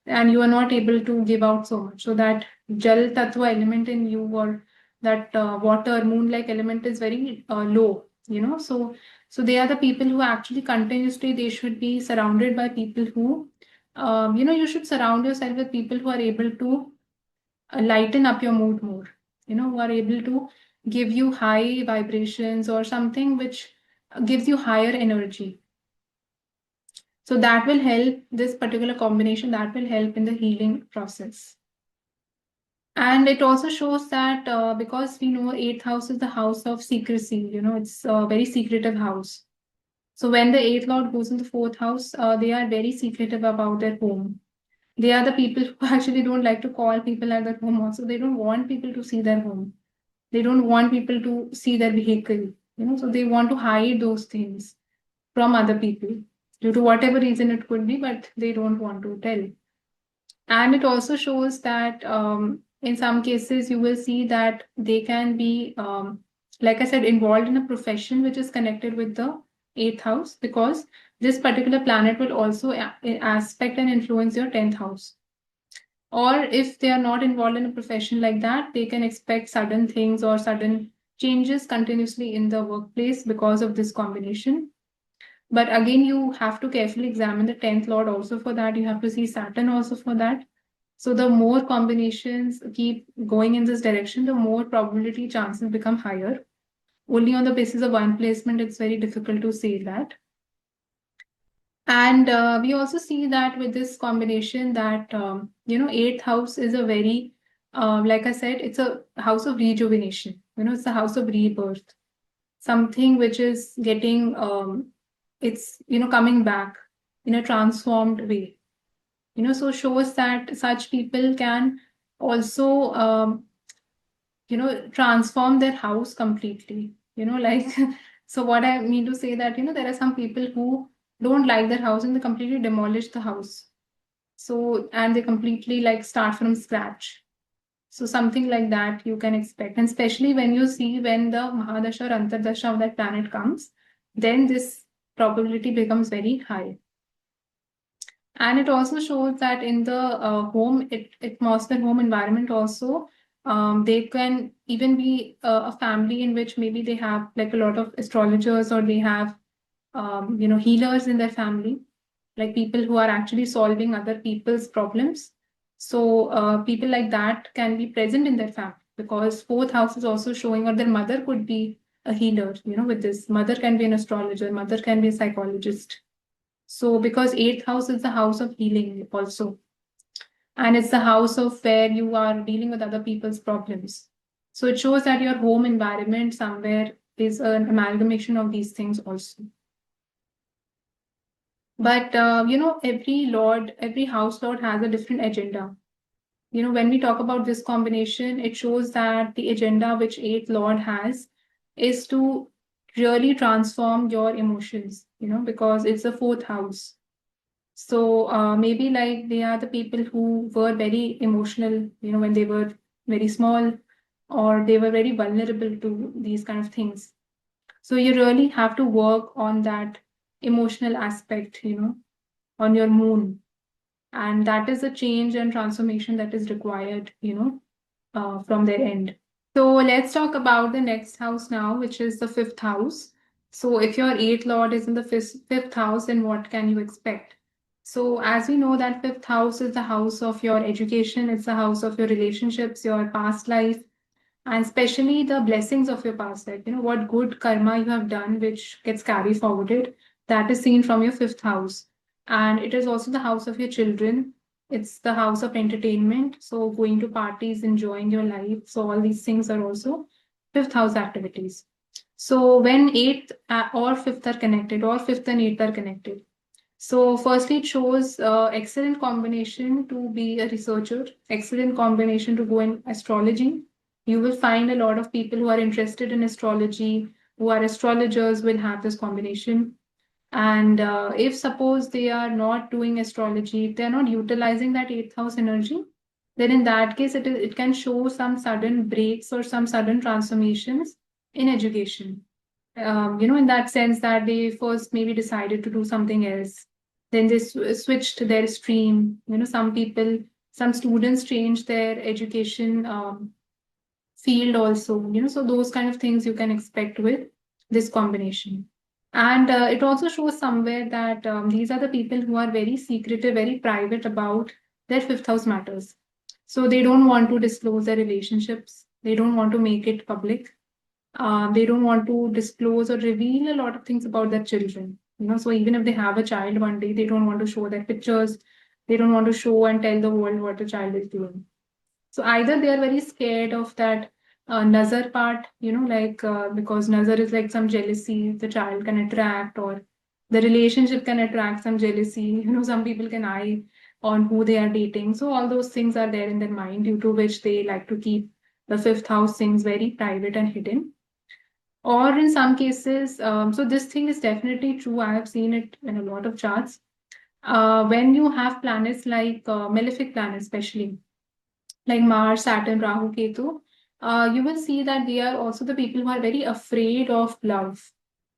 and you are not able to give out so much. So that Jal Tattva element in you, or that water moon like element, is very low, so they are the people who actually continuously, they should be surrounded by people who, you should surround yourself with people who are able to lighten up your mood more, who are able to give you high vibrations or something which gives you higher energy. So that will help, this particular combination, that will help in the healing process. And it also shows that because we know eighth house is the house of secrecy, it's a very secretive house. So when the eighth lord goes in the fourth house, they are very secretive about their home. They are the people who actually don't like to call people at their home also. They don't want people to see their home. They don't want people to see their vehicle, so they want to hide those things from other people due to whatever reason it could be, but they don't want to tell. And it also shows that in some cases you will see that they can be, like I said, involved in a profession which is connected with the eighth house, because this particular planet will also aspect and influence your 10th house. Or if they are not involved in a profession like that, they can expect sudden things or sudden changes continuously in the workplace because of this combination. But again, you have to carefully examine the 10th lord also for that. You have to see Saturn also for that. So the more combinations keep going in this direction, the more probability chances become higher. Only on the basis of one placement, it's very difficult to say that. And we also see that with this combination that, eighth house is a very, like I said, it's a house of rejuvenation. It's a house of rebirth, something which is getting, it's, coming back in a transformed way. So shows that such people can also, transform their house completely, like, so what I mean to say that, there are some people who don't like their house and they completely demolish the house. So, and they completely like start from scratch. So something like that you can expect. And especially when you see when the Mahadasha or Antardasha of that planet comes, then this probability becomes very high. And it also shows that in the home, atmosphere, home environment also, they can even be a family in which maybe they have like a lot of astrologers, or they have, healers in their family, like people who are actually solving other people's problems. So people like that can be present in their family, because fourth house is also showing, or their mother could be a healer, with this. Mother can be an astrologer, mother can be a psychologist. So because eighth house is the house of healing also. And it's the house of where you are dealing with other people's problems. So it shows that your home environment somewhere is an amalgamation of these things also. But every house lord has a different agenda. When we talk about this combination, it shows that the agenda which eighth lord has is to really transform your emotions, because it's the fourth house. So maybe like they are the people who were very emotional, when they were very small, or they were very vulnerable to these kind of things. So you really have to work on that emotional aspect, on your moon. And that is a change and transformation that is required, from their end. So let's talk about the next house now, which is the fifth house. So if your eighth lord is in the fifth house, then what can you expect? So as we know that fifth house is the house of your education, it's the house of your relationships, your past life, and especially the blessings of your past life. What good karma you have done, which gets carried forwarded, that is seen from your fifth house. And it is also the house of your children. It's the house of entertainment. So going to parties, enjoying your life. So all these things are also fifth house activities. So when eighth or fifth are connected, or fifth and eighth are connected. So firstly, it shows excellent combination to be a researcher, excellent combination to go in astrology. You will find a lot of people who are interested in astrology, who are astrologers, will have this combination. And if suppose they are not doing astrology, if they are not utilizing that eighth house energy, then in that case, it can show some sudden breaks or some sudden transformations in education. In that sense that they first maybe decided to do something else. Then they switched their stream. Some people, some students changed their education field also. So those kind of things you can expect with this combination. And it also shows somewhere that these are the people who are very secretive, very private about their fifth house matters. So they don't want to disclose their relationships. They don't want to make it public. They don't want to disclose or reveal a lot of things about their children. So even if they have a child one day, they don't want to show their pictures. They don't want to show and tell the world what the child is doing. So either they are very scared of that nazar part, because nazar is like some jealousy the child can attract, or the relationship can attract some jealousy. Some people can eye on who they are dating. So all those things are there in their mind, due to which they like to keep the fifth house things very private and hidden. Or in some cases, so this thing is definitely true. I have seen it in a lot of charts. When you have planets like malefic planets, especially like Mars, Saturn, Rahu, Ketu, you will see that they are also the people who are very afraid of love,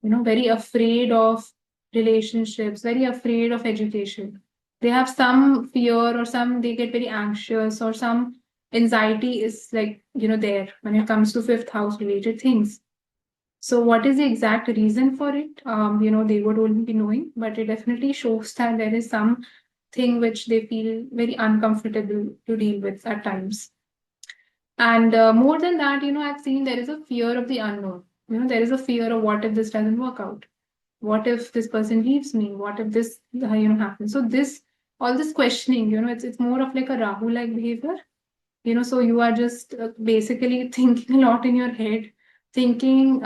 very afraid of relationships, very afraid of education. They have some fear, or some they get very anxious, or some anxiety is like, there when it comes to fifth house related things. So what is the exact reason for it? They would only be knowing, but it definitely shows that there is some thing which they feel very uncomfortable to deal with at times. And more than that, I've seen there is a fear of the unknown. There is a fear of what if this doesn't work out? What if this person leaves me? What if this, happens? So this, all this questioning, it's more of like a Rahu-like behavior. So you are just basically thinking a lot in your head, thinking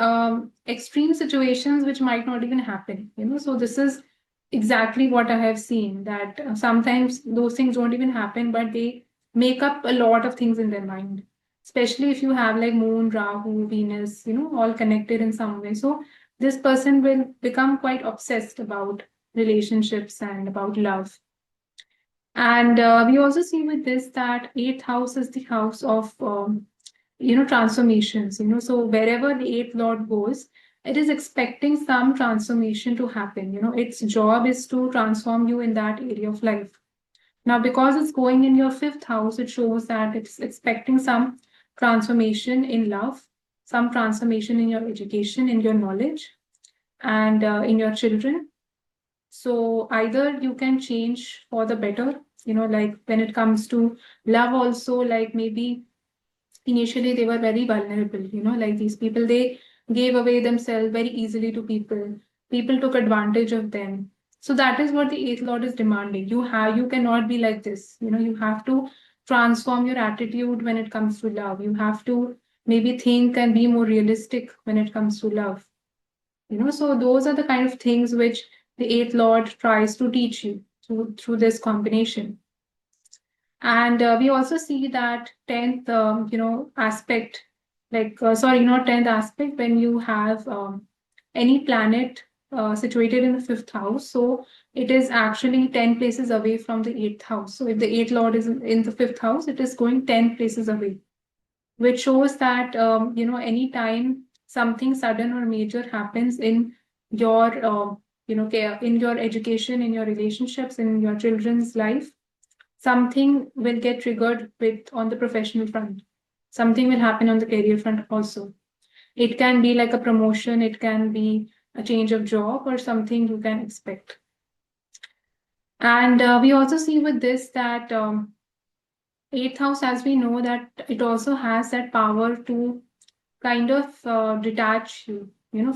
extreme situations which might not even happen. So this is exactly what I have seen, that sometimes those things don't even happen, but they make up a lot of things in their mind, especially if you have like moon, Rahu, Venus, all connected in some way. So this person will become quite obsessed about relationships and about love. And we also see with this that eighth house is the house of transformations. So wherever the eighth lord goes, it is expecting some transformation to happen. Its job is to transform you in that area of life. Now, because it's going in your fifth house, it shows that it's expecting some transformation in love, some transformation in your education, in your knowledge, and in your children. So either you can change for the better, like when it comes to love also, like maybe initially they were very vulnerable, like these people, they gave away themselves very easily to people. People took advantage of them. So that is what the eighth lord is demanding. You cannot be like this. You have to transform your attitude when it comes to love. You have to maybe think and be more realistic when it comes to love. So those are the kind of things which the eighth lord tries to teach you through this combination. And we also see that 10th aspect, like sorry, not 10th aspect, when you have any planet situated in the fifth house, so it is actually 10 places away from the eighth house. So if the eighth lord is in the fifth house, it is going 10 places away, which shows that anytime something sudden or major happens in your care, in your education, in your relationships, in your children's life, something will get triggered with on the professional front. Something will happen on the career front also. It can be like a promotion, it can be a change of job, or something you can expect. And we also see with this that eighth house, as we know, that it also has that power to kind of detach you,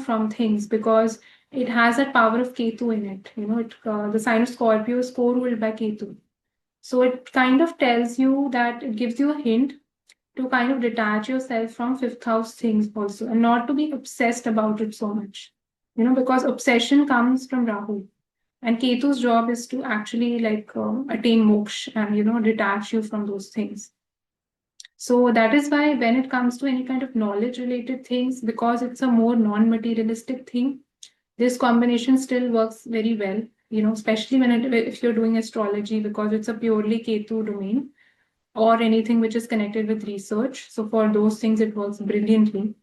from things, because it has that power of Ketu in it. The sign of Scorpio is co-ruled by Ketu. So it kind of tells you that, it gives you a hint to kind of detach yourself from fifth house things also, and not to be obsessed about it so much. Because obsession comes from Rahu. And Ketu's job is to actually like attain moksha and, detach you from those things. So that is why when it comes to any kind of knowledge related things, because it's a more non-materialistic thing, this combination still works very well, especially if you're doing astrology, because it's a purely Ketu domain, or anything which is connected with research. So for those things, it works brilliantly.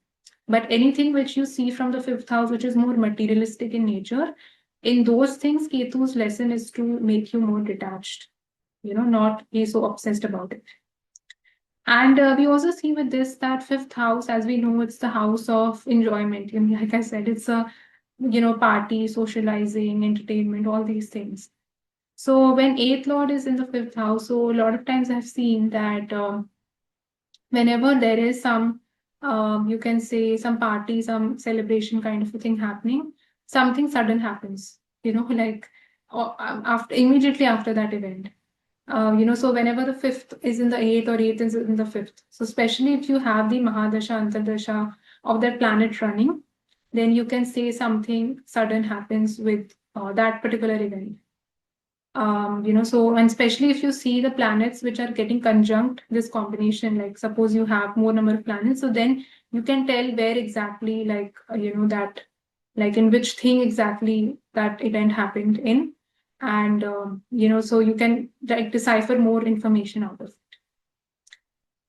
But anything which you see from the fifth house, which is more materialistic in nature, In those things, Ketu's lesson is to make you more detached, not be so obsessed about it. And we also see with this that fifth house, as we know, it's the house of enjoyment. Like I said, it's a party, socializing, entertainment, all these things. So when eighth lord is in the fifth house, so a lot of times I've seen that whenever there is some, you can say some party, some celebration kind of a thing happening, something sudden happens. Like after immediately after that event. So whenever the fifth is in the eighth or eighth is in the fifth, so especially if you have the Mahadasha, Antardasha of that planet running, then you can say something sudden happens with that particular event. So and especially if you see the planets which are getting conjunct this combination, like suppose you have more number of planets, so then you can tell where exactly, like that, like in which thing exactly that event happened in, and so you can like decipher more information out of it.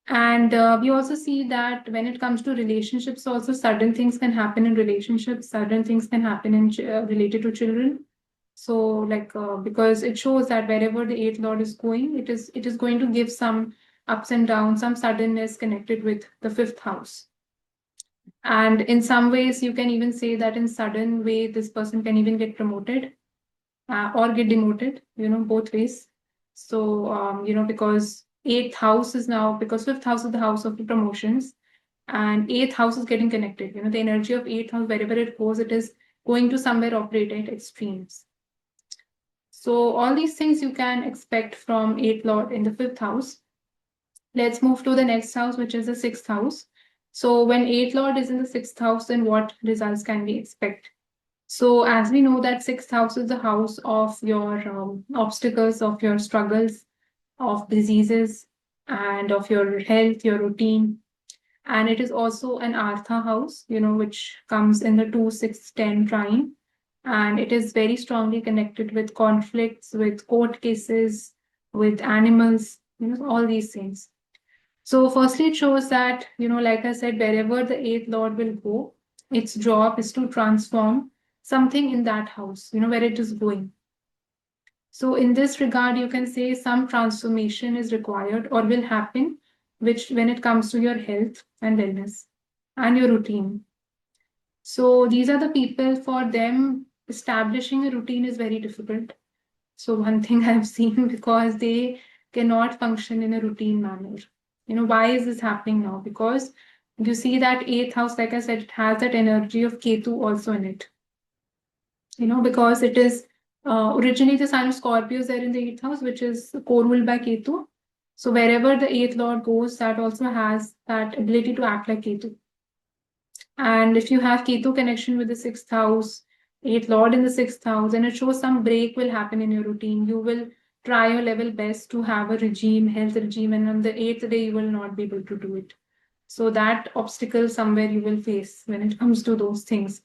And we also see that when it comes to relationships, also sudden things can happen in relationships, sudden things can happen in related to children. So like because it shows that wherever the eighth lord is going, it is going to give some ups and downs, some suddenness connected with the fifth house. And in some ways, you can even say that in sudden way, this person can even get promoted or get demoted, both ways. So, because eighth house is now, because fifth house is the house of the promotions and eighth house is getting connected. The energy of eighth house, wherever it goes, it is going to somewhere operate at extremes. So all these things you can expect from eighth lord in the fifth house. Let's move to the next house, which is the sixth house. So when eighth lord is in the sixth house, then what results can we expect? So as we know that sixth house is the house of your obstacles, of your struggles, of diseases, and of your health, your routine. And it is also an Artha house, which comes in the 2, 6, 10 trine. And it is very strongly connected with conflicts, with court cases, with animals, all these things. So firstly, it shows that, like I said, wherever the eighth lord will go, its job is to transform something in that house, where it is going. So in this regard, you can say some transformation is required or will happen, which when it comes to your health and wellness and your routine. So these are the people, for them, establishing a routine is very difficult. So one thing I've seen, because they cannot function in a routine manner. Why is this happening now? Because you see that eighth house, like I said, it has that energy of Ketu also in it. Because it is originally the sign of Scorpio is there in the eighth house, which is co-ruled by Ketu. So wherever the eighth lord goes, that also has that ability to act like Ketu. And if you have Ketu connection with the sixth house, eighth lord in the sixth house, and it shows some break will happen in your routine. You will try your level best to have a regime, health regime, and on the eighth day, you will not be able to do it. So that obstacle somewhere you will face when it comes to those things.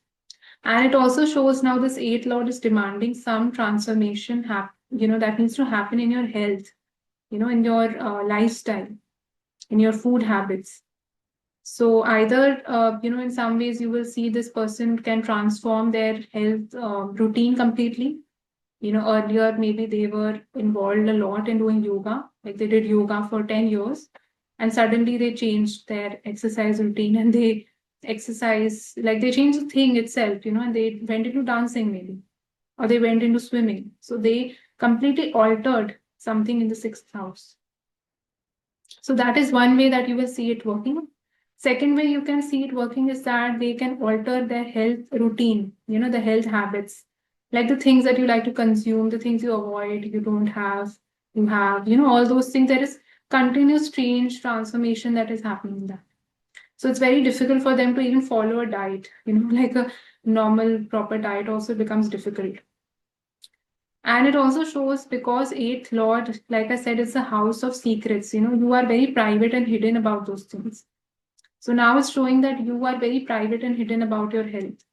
And it also shows now this eighth lord is demanding some transformation, that needs to happen in your health, in your lifestyle, in your food habits. So either, in some ways you will see this person can transform their health routine completely. Earlier maybe they were involved a lot in doing yoga, like they did yoga for 10 years, and suddenly they changed their exercise routine and they exercise, like they changed the thing itself, and they went into dancing maybe, or they went into swimming. So they completely altered something in the sixth house. So that is one way that you will see it working. Second way you can see it working is that they can alter their health routine, the health habits, like the things that you like to consume, the things you avoid, you don't have, you have, all those things. There is continuous change, transformation that is happening in that. So it's very difficult for them to even follow a diet, like a normal, proper diet also becomes difficult. And it also shows because eighth lord, like I said, it's a house of secrets. You are very private and hidden about those things. So now it's showing that you are very private and hidden about your health.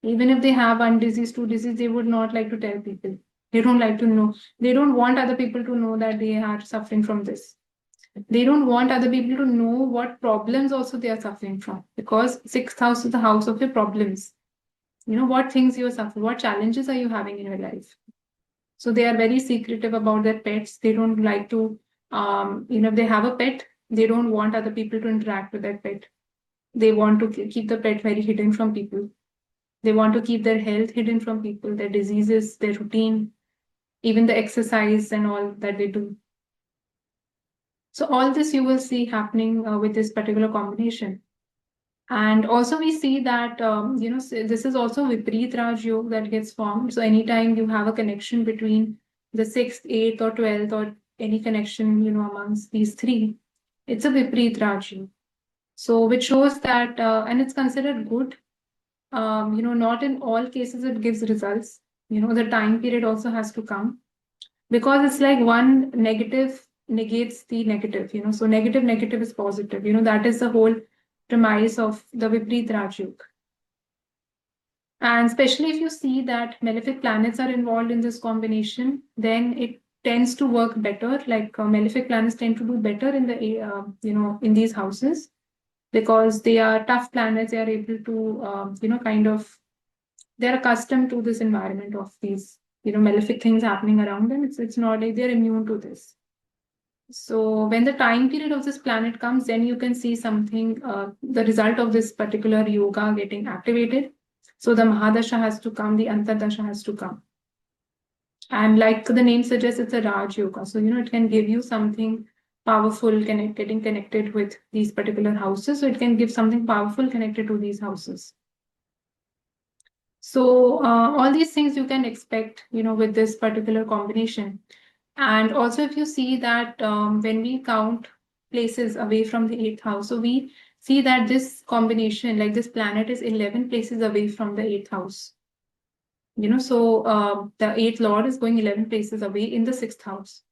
Even if they have one disease, two disease, they would not like to tell people. They don't like to know. They don't want other people to know that they are suffering from this. They don't want other people to know what problems also they are suffering from, because sixth house is the house of your problems. what things you're suffering, what challenges are you having in your life. So they are very secretive about their pets. They don't like to, if they have a pet, they don't want other people to interact with that pet. They want to keep the pet very hidden from people. They want to keep their health hidden from people, their diseases, their routine, even the exercise and all that they do. So all this you will see happening with this particular combination. And also we see that, this is also Vipreet Raj Yoga that gets formed. So anytime you have a connection between the 6th, 8th or 12th or any connection, amongst these three, it's a Vipreet Raj Yoga. So which shows that, and it's considered good. Not in all cases it gives results. The time period also has to come, because it's like one negative negates the negative, so negative is positive, that is the whole premise of the Vipreet Raj Yoga. And especially if you see that malefic planets are involved in this combination, then it tends to work better. Like malefic planets tend to do better in the in these houses, because they are tough planets. They are able to kind of, they're accustomed to this environment of these malefic things happening around them. It's not like they're immune to this. So when the time period of this planet comes, then you can see something, the result of this particular yoga getting activated. So the Mahadasha has to come, the Antardasha has to come. And like the name suggests, it's a Raj Yoga. So, it can give you something powerful, getting connected with these particular houses. So it can give something powerful connected to these houses. So all these things you can expect, with this particular combination. And also, if you see that when we count places away from the 8th house, so we see that this combination, like this planet, is 11 places away from the 8th house. So the 8th Lord is going 11 places away in the 6th house,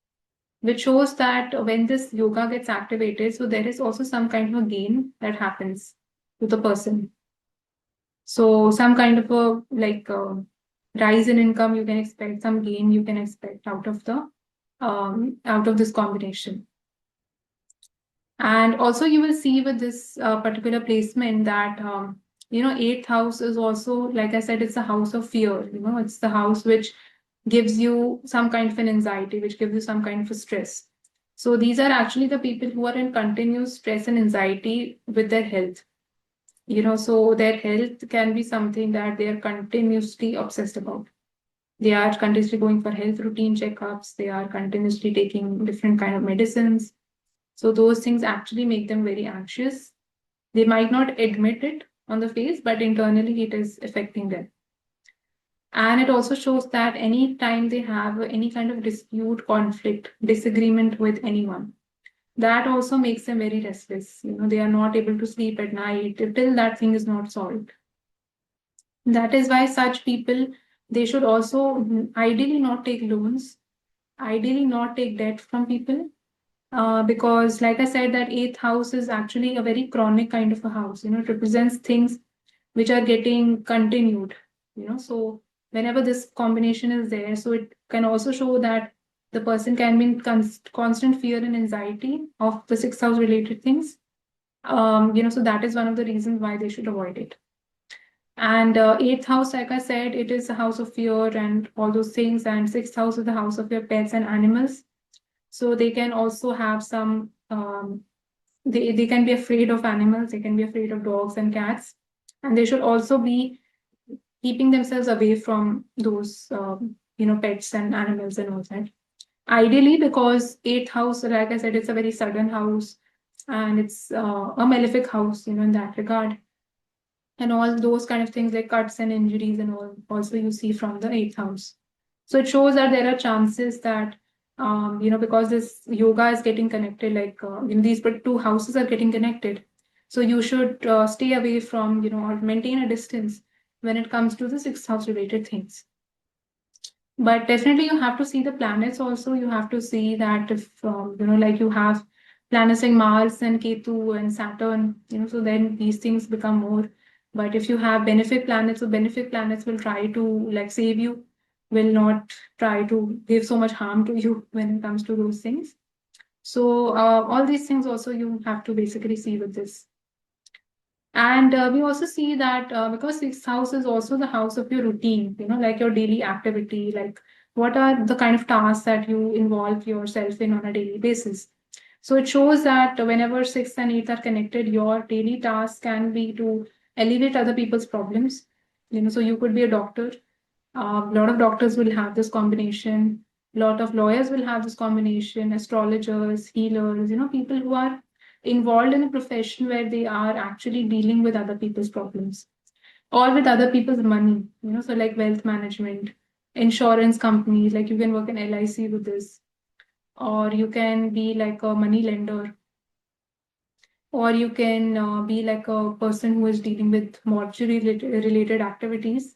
which shows that when this yoga gets activated, so there is also some kind of a gain that happens to the person. So some kind of a rise in income you can expect, some gain you can expect out of this combination. And also you will see with this particular placement that 8th house is also, like I said, it's a house of fear. It's the house which gives you some kind of an anxiety, which gives you some kind of a stress. So these are actually the people who are in continuous stress and anxiety with their health. So their health can be something that they are continuously obsessed about. They are continuously going for health routine checkups. They are continuously taking different kind of medicines. So those things actually make them very anxious. They might not admit it on the face, but internally it is affecting them. And it also shows that any time they have any kind of dispute, conflict, disagreement with anyone, that also makes them very restless. They are not able to sleep at night till that thing is not solved. That is why such people, they should also ideally not take loans, ideally not take debt from people, because like I said, that 8th house is actually a very chronic kind of a house. It represents things which are getting continued. So whenever this combination is there, so it can also show that the person can be in constant fear and anxiety of the 6th house related things. So that is one of the reasons why they should avoid it. And 8th house, like I said, it is a house of fear and all those things. And 6th house is the house of your pets and animals. So they can also have some, they can be afraid of animals, they can be afraid of dogs and cats. And they should also be keeping themselves away from those, pets and animals and all that. Ideally, because 8th house, like I said, it's a very sudden house and it's a malefic house, in that regard. And all those kind of things like cuts and injuries and all also you see from the 8th house. So it shows that there are chances that because this yoga is getting connected, like these two houses are getting connected, so you should stay away from or maintain a distance when it comes to the 6th house related things. But definitely you have to see the planets also. You have to see that if like you have planets like Mars and Ketu and Saturn, so then these things become more. But if you have benefic planets, so benefic planets will try to like save you, will not try to give so much harm to you when it comes to those things. So all these things also you have to basically see with this. And we also see that because sixth house is also the house of your routine, like your daily activity, like what are the kind of tasks that you involve yourself in on a daily basis. So it shows that whenever sixth and eighth are connected, your daily task can be to alleviate other people's problems. So you could be a doctor. A lot of doctors will have this combination. A lot of lawyers will have this combination. Astrologers, healers, people who are involved in a profession where they are actually dealing with other people's problems or with other people's money. So like wealth management, insurance companies, like you can work in LIC with this, or you can be like a money lender, or you can be like a person who is dealing with mortuary related activities.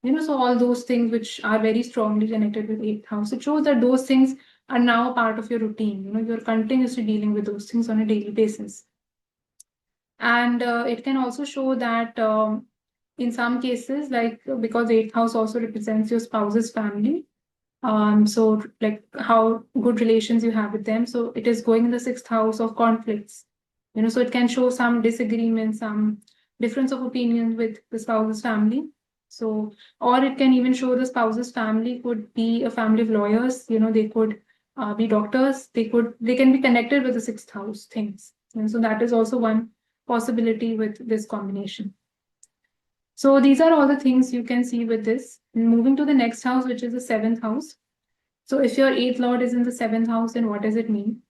So all those things which are very strongly connected with eighth house, it shows that those things are now a part of your routine. You're continuously dealing with those things on a daily basis. And it can also show that in some cases, like because eighth house also represents your spouse's family, so like how good relations you have with them. So it is going in the sixth house of conflicts. So it can show some disagreement, some difference of opinion with the spouse's family. So, or it can even show the spouse's family could be a family of lawyers. They could be doctors. They can be connected with the sixth house things. And so that is also one possibility with this combination. So these are all the things you can see with this. Moving to the next house, which is the seventh house. So if your eighth lord is in the seventh house, then what does it mean?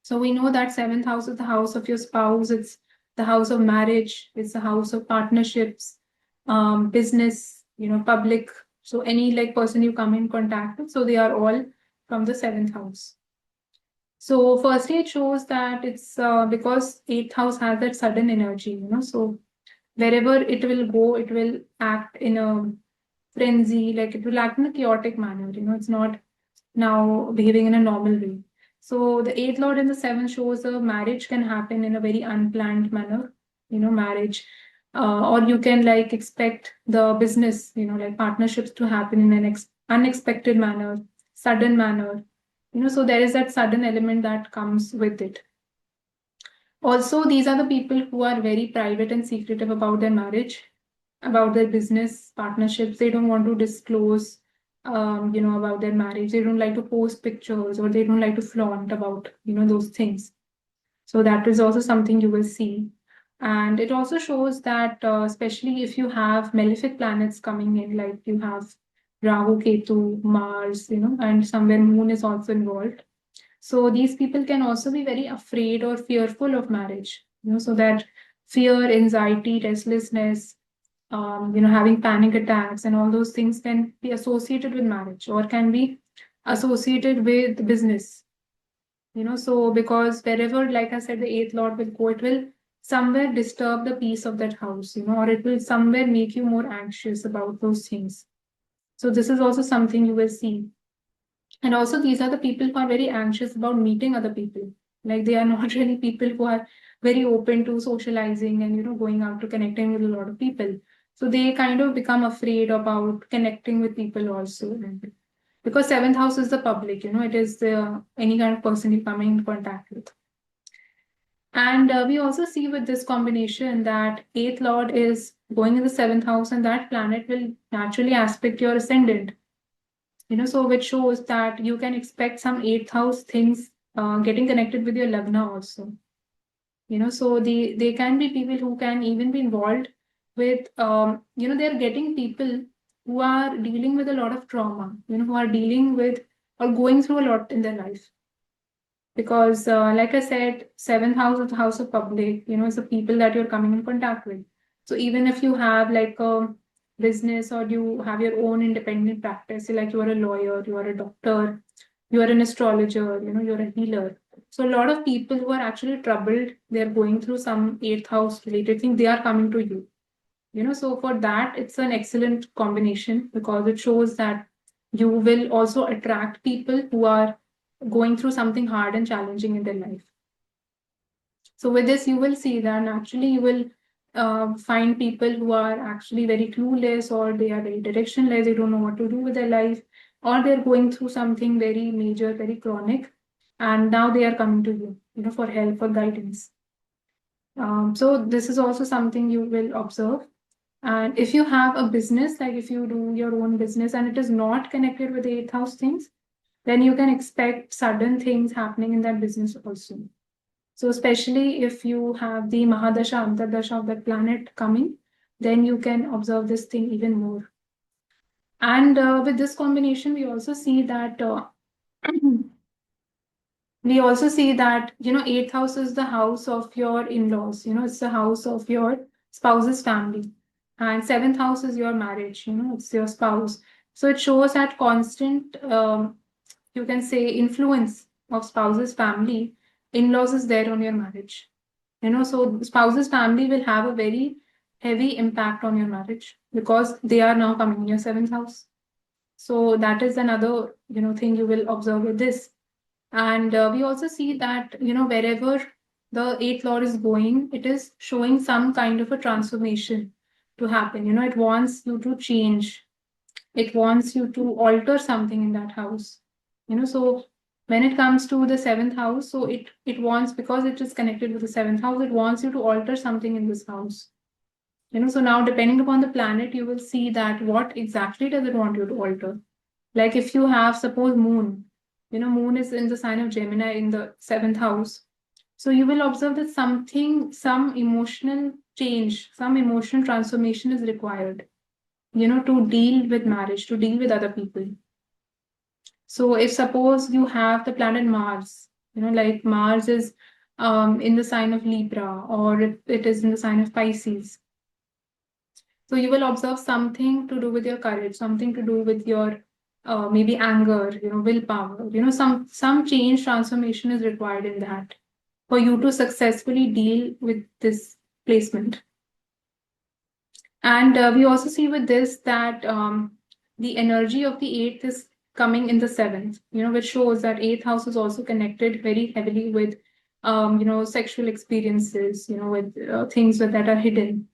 So we know that seventh house is the house of your spouse. It's the house of marriage. It's the house of partnerships, business, public. So any like person you come in contact with. So they are all from the seventh house. So firstly, it shows that it's because eighth house has that sudden energy. So wherever it will go, it will act in a frenzy, like it will act in a chaotic manner. It's not now behaving in a normal way. So the eighth lord in the seventh shows a marriage can happen in a very unplanned manner, marriage. Or you can like expect the business, like partnerships to happen in an unexpected manner, sudden manner. So there is that sudden element that comes with it. Also, these are the people who are very private and secretive about their marriage, about their business partnerships. They don't want to disclose, about their marriage. They don't like to post pictures or they don't like to flaunt about, those things. So that is also something you will see. And it also shows that, especially if you have malefic planets coming in, like you have Rahu, Ketu, Mars, and somewhere Moon is also involved. So these people can also be very afraid or fearful of marriage, so that fear, anxiety, restlessness, having panic attacks and all those things can be associated with marriage or can be associated with business. So because wherever, like I said, the eighth lord will go, it will somewhere disturb the peace of that house, or it will somewhere make you more anxious about those things. So this is also something you will see. And also, these are the people who are very anxious about meeting other people. Like they are not really people who are very open to socializing and going out to connecting with a lot of people. So they kind of become afraid about connecting with people also. Because seventh house is the public, it is the any kind of person you come in contact with. And we also see with this combination that eighth lord is going in the seventh house, and that planet will naturally aspect your ascendant. So which shows that you can expect some eighth house things getting connected with your lagna also. So they can be people who can even be involved with, they're getting people who are dealing with a lot of trauma, who are dealing with or going through a lot in their life. Because, like I said, seventh house is the house of public, it's the people that you're coming in contact with. So even if you have like a business or you have your own independent practice, like you are a lawyer, you are a doctor, you are an astrologer, you're a healer. So a lot of people who are actually troubled, they're going through some eighth house related thing, they are coming to you. So for that, it's an excellent combination because it shows that you will also attract people who are going through something hard and challenging in their life. So with this, you will see that actually you will find people who are actually very clueless or they are very directionless, they don't know what to do with their life, or they're going through something very major, very chronic, and now they are coming to you, for help or guidance. So this is also something you will observe. And if you have a business, like if you do your own business and it is not connected with the eighth house things, then you can expect sudden things happening in that business also. So especially if you have the Mahadasha, Antardasha of that planet coming, then you can observe this thing even more. And with this combination, we also see that eighth house is the house of your in-laws. It's the house of your spouse's family, and seventh house is your marriage. It's your spouse. So it shows that constant, you can say, influence of spouse's family, in-laws is there on your marriage. So spouse's family will have a very heavy impact on your marriage because they are now coming in your seventh house. So that is another, thing you will observe with this. And we also see that, wherever the eighth lord is going, it is showing some kind of a transformation to happen. It wants you to change. It wants you to alter something in that house. So when it comes to the seventh house, so it wants, because it is connected with the seventh house, it wants you to alter something in this house. So now depending upon the planet, you will see that what exactly does it want you to alter. Like if you have, suppose, moon, moon is in the sign of Gemini in the seventh house. So you will observe that some emotional change, some emotional transformation is required, to deal with marriage, to deal with other people. So if suppose you have the planet Mars, like Mars is in the sign of Libra, or it is in the sign of Pisces. So you will observe something to do with your courage, something to do with your maybe anger, willpower. Some change transformation is required in that for you to successfully deal with this placement. And we also see with this that the energy of the eighth is coming in the seventh, which shows that eighth house is also connected very heavily with, sexual experiences, with things that are hidden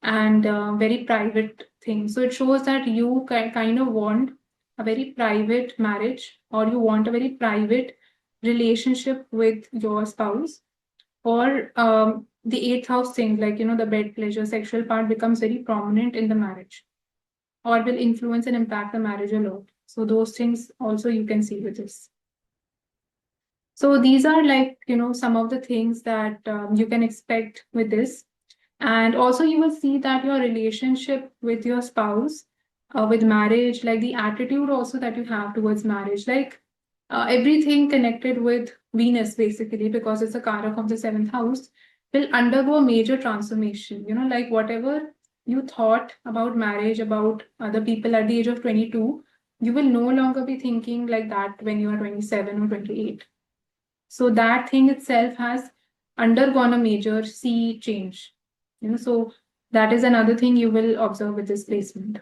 and very private things. So it shows that you kind of want a very private marriage, or you want a very private relationship with your spouse, or the eighth house thing, like, the bed pleasure, sexual part becomes very prominent in the marriage, or will influence and impact the marriage a lot. So those things also you can see with this. So these are, like, some of the things that you can expect with this. And also, you will see that your relationship with your spouse, with marriage, like the attitude also that you have towards marriage, like everything connected with Venus, basically, because it's a Karak of the seventh house, will undergo a major transformation. Like whatever you thought about marriage, about other people at the age of 22, you will no longer be thinking like that when you are 27 or 28. So that thing itself has undergone a major sea change. So that is another thing you will observe with this placement.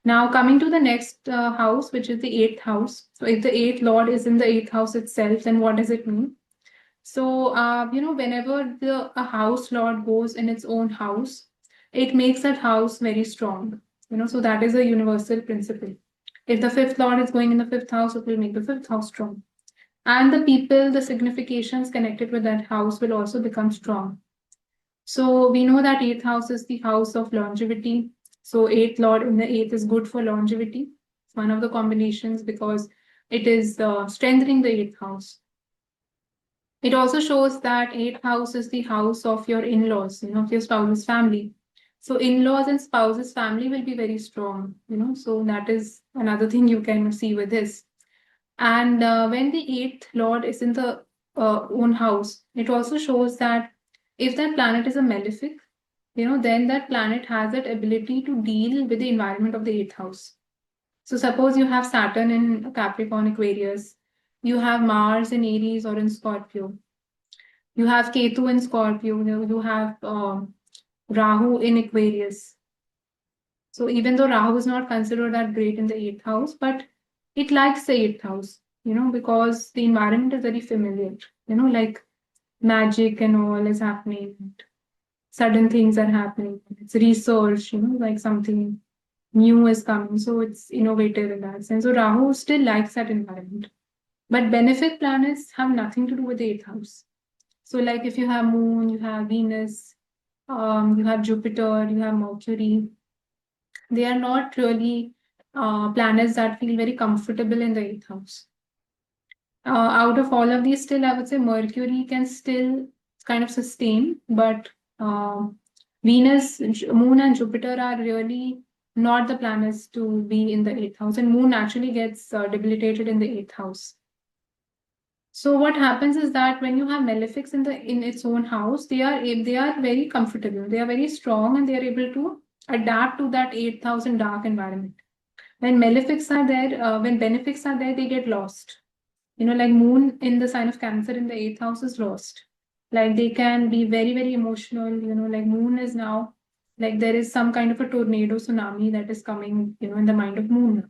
Now coming to the next house, which is the eighth house. So if the eighth lord is in the eighth house itself, then what does it mean? So whenever a house lord goes in its own house, it makes that house very strong. So that is a universal principle. If the fifth lord is going in the fifth house, it will make the fifth house strong. And the people, the significations connected with that house will also become strong. So we know that eighth house is the house of longevity. So eighth lord in the eighth is good for longevity. It's one of the combinations because it is strengthening the eighth house. It also shows that eighth house is the house of your in-laws, of your spouse's family. So in-laws and spouse's family will be very strong, So that is another thing you can see with this. And when the eighth lord is in the own house, it also shows that if that planet is a malefic, then that planet has that ability to deal with the environment of the eighth house. So suppose you have Saturn in Capricorn, Aquarius, you have Mars in Aries or in Scorpio, you have Ketu in Scorpio, you have Rahu in Aquarius. So even though Rahu is not considered that great in the eighth house, but it likes the eighth house, because the environment is very familiar, like magic and all is happening, sudden things are happening. It's research, like something new is coming. So it's innovative in that sense. So Rahu still likes that environment. But benefic planets have nothing to do with the eighth house. So like if you have Moon, you have Venus, you have Jupiter, you have Mercury, they are not really planets that feel very comfortable in the eighth house. Out of all of these, still, I would say Mercury can still kind of sustain, but Venus, Moon, and Jupiter are really not the planets to be in the eighth house, and Moon actually gets debilitated in the eighth house. So what happens is that when you have malefics in its own house, they are very comfortable, they are very strong, and they are able to adapt to that eighth house and dark environment. When malefics are there, when benefics are there, they get lost. Like Moon in the sign of Cancer in the eighth house is lost. Like they can be very, very emotional. Like Moon is now, like there is some kind of a tornado tsunami that is coming, in the mind of Moon.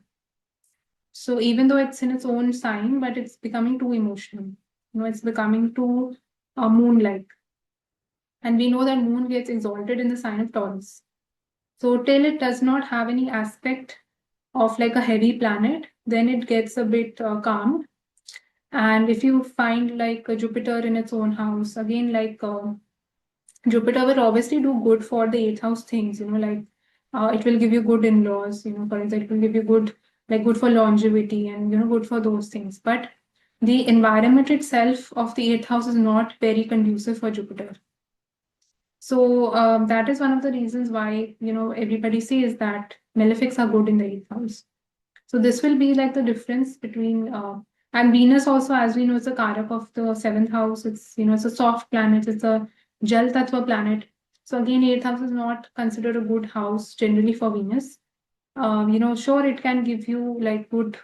So even though it's in its own sign, but it's becoming too emotional. It's becoming too moon-like. And we know that Moon gets exalted in the sign of Taurus. So till it does not have any aspect of like a heavy planet, then it gets a bit calm. And if you find like a Jupiter in its own house, again, like Jupiter will obviously do good for the eighth house things, like it will give you good in-laws, for example, it will give you good, like good for longevity and, good for those things. But the environment itself of the eighth house is not very conducive for Jupiter. So that is one of the reasons why, everybody says that malefics are good in the eighth house. So this will be like the difference between and Venus also, as we know, is a karak of the seventh house. It's a soft planet. It's a Jal Tattva planet. So again, eighth house is not considered a good house generally for Venus. Sure, it can give you like good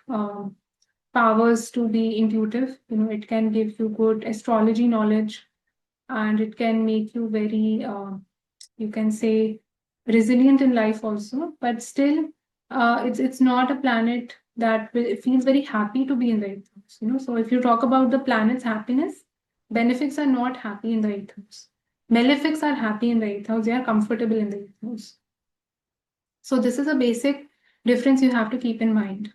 powers to be intuitive. It can give you good astrology knowledge, and it can make you very you can say resilient in life also, but still it's not a planet that it feels very happy to be in the eighth house. So if you talk about the planet's happiness, benefics are not happy in the eighth house, malefics are happy in the eighth house, they are comfortable in the eighth house. So this is a basic difference you have to keep in mind.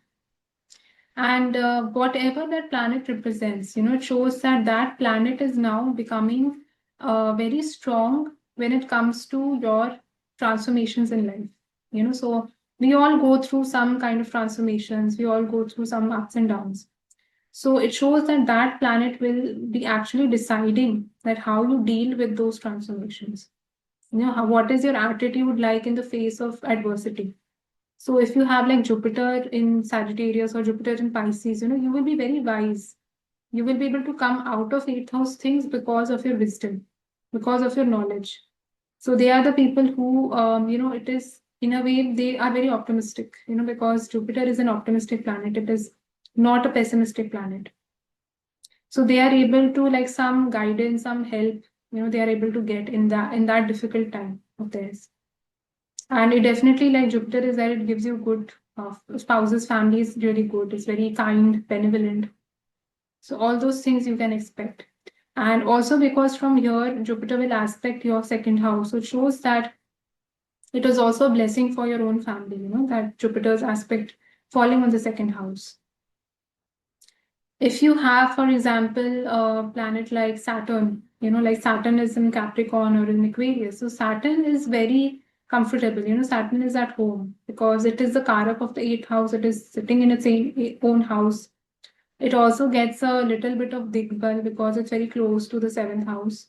And whatever that planet represents, it shows that that planet is now becoming very strong when it comes to your transformations in life. So we all go through some kind of transformations, we all go through some ups and downs. So it shows that that planet will be actually deciding that how you deal with those transformations. What is your attitude like in the face of adversity? So if you have like Jupiter in Sagittarius or Jupiter in Pisces, you will be very wise. You will be able to come out of eighth house things because of your wisdom, because of your knowledge. So they are the people who, it is in a way they are very optimistic, because Jupiter is an optimistic planet. It is not a pessimistic planet. So they are able to like some guidance, some help, they are able to get in that difficult time of theirs. And it definitely, like Jupiter is there, it gives you good spouses, family is really good. It's very kind, benevolent. So all those things you can expect. And also because from here, Jupiter will aspect your second house. So it shows that it is also a blessing for your own family, that Jupiter's aspect falling on the second house. If you have, for example, a planet like Saturn, like Saturn is in Capricorn or in Aquarius. So Saturn is very comfortable. Saturn is at home because it is the Karak of the eighth house. It is sitting in its own house. It also gets a little bit of Digbal because it's very close to the seventh house.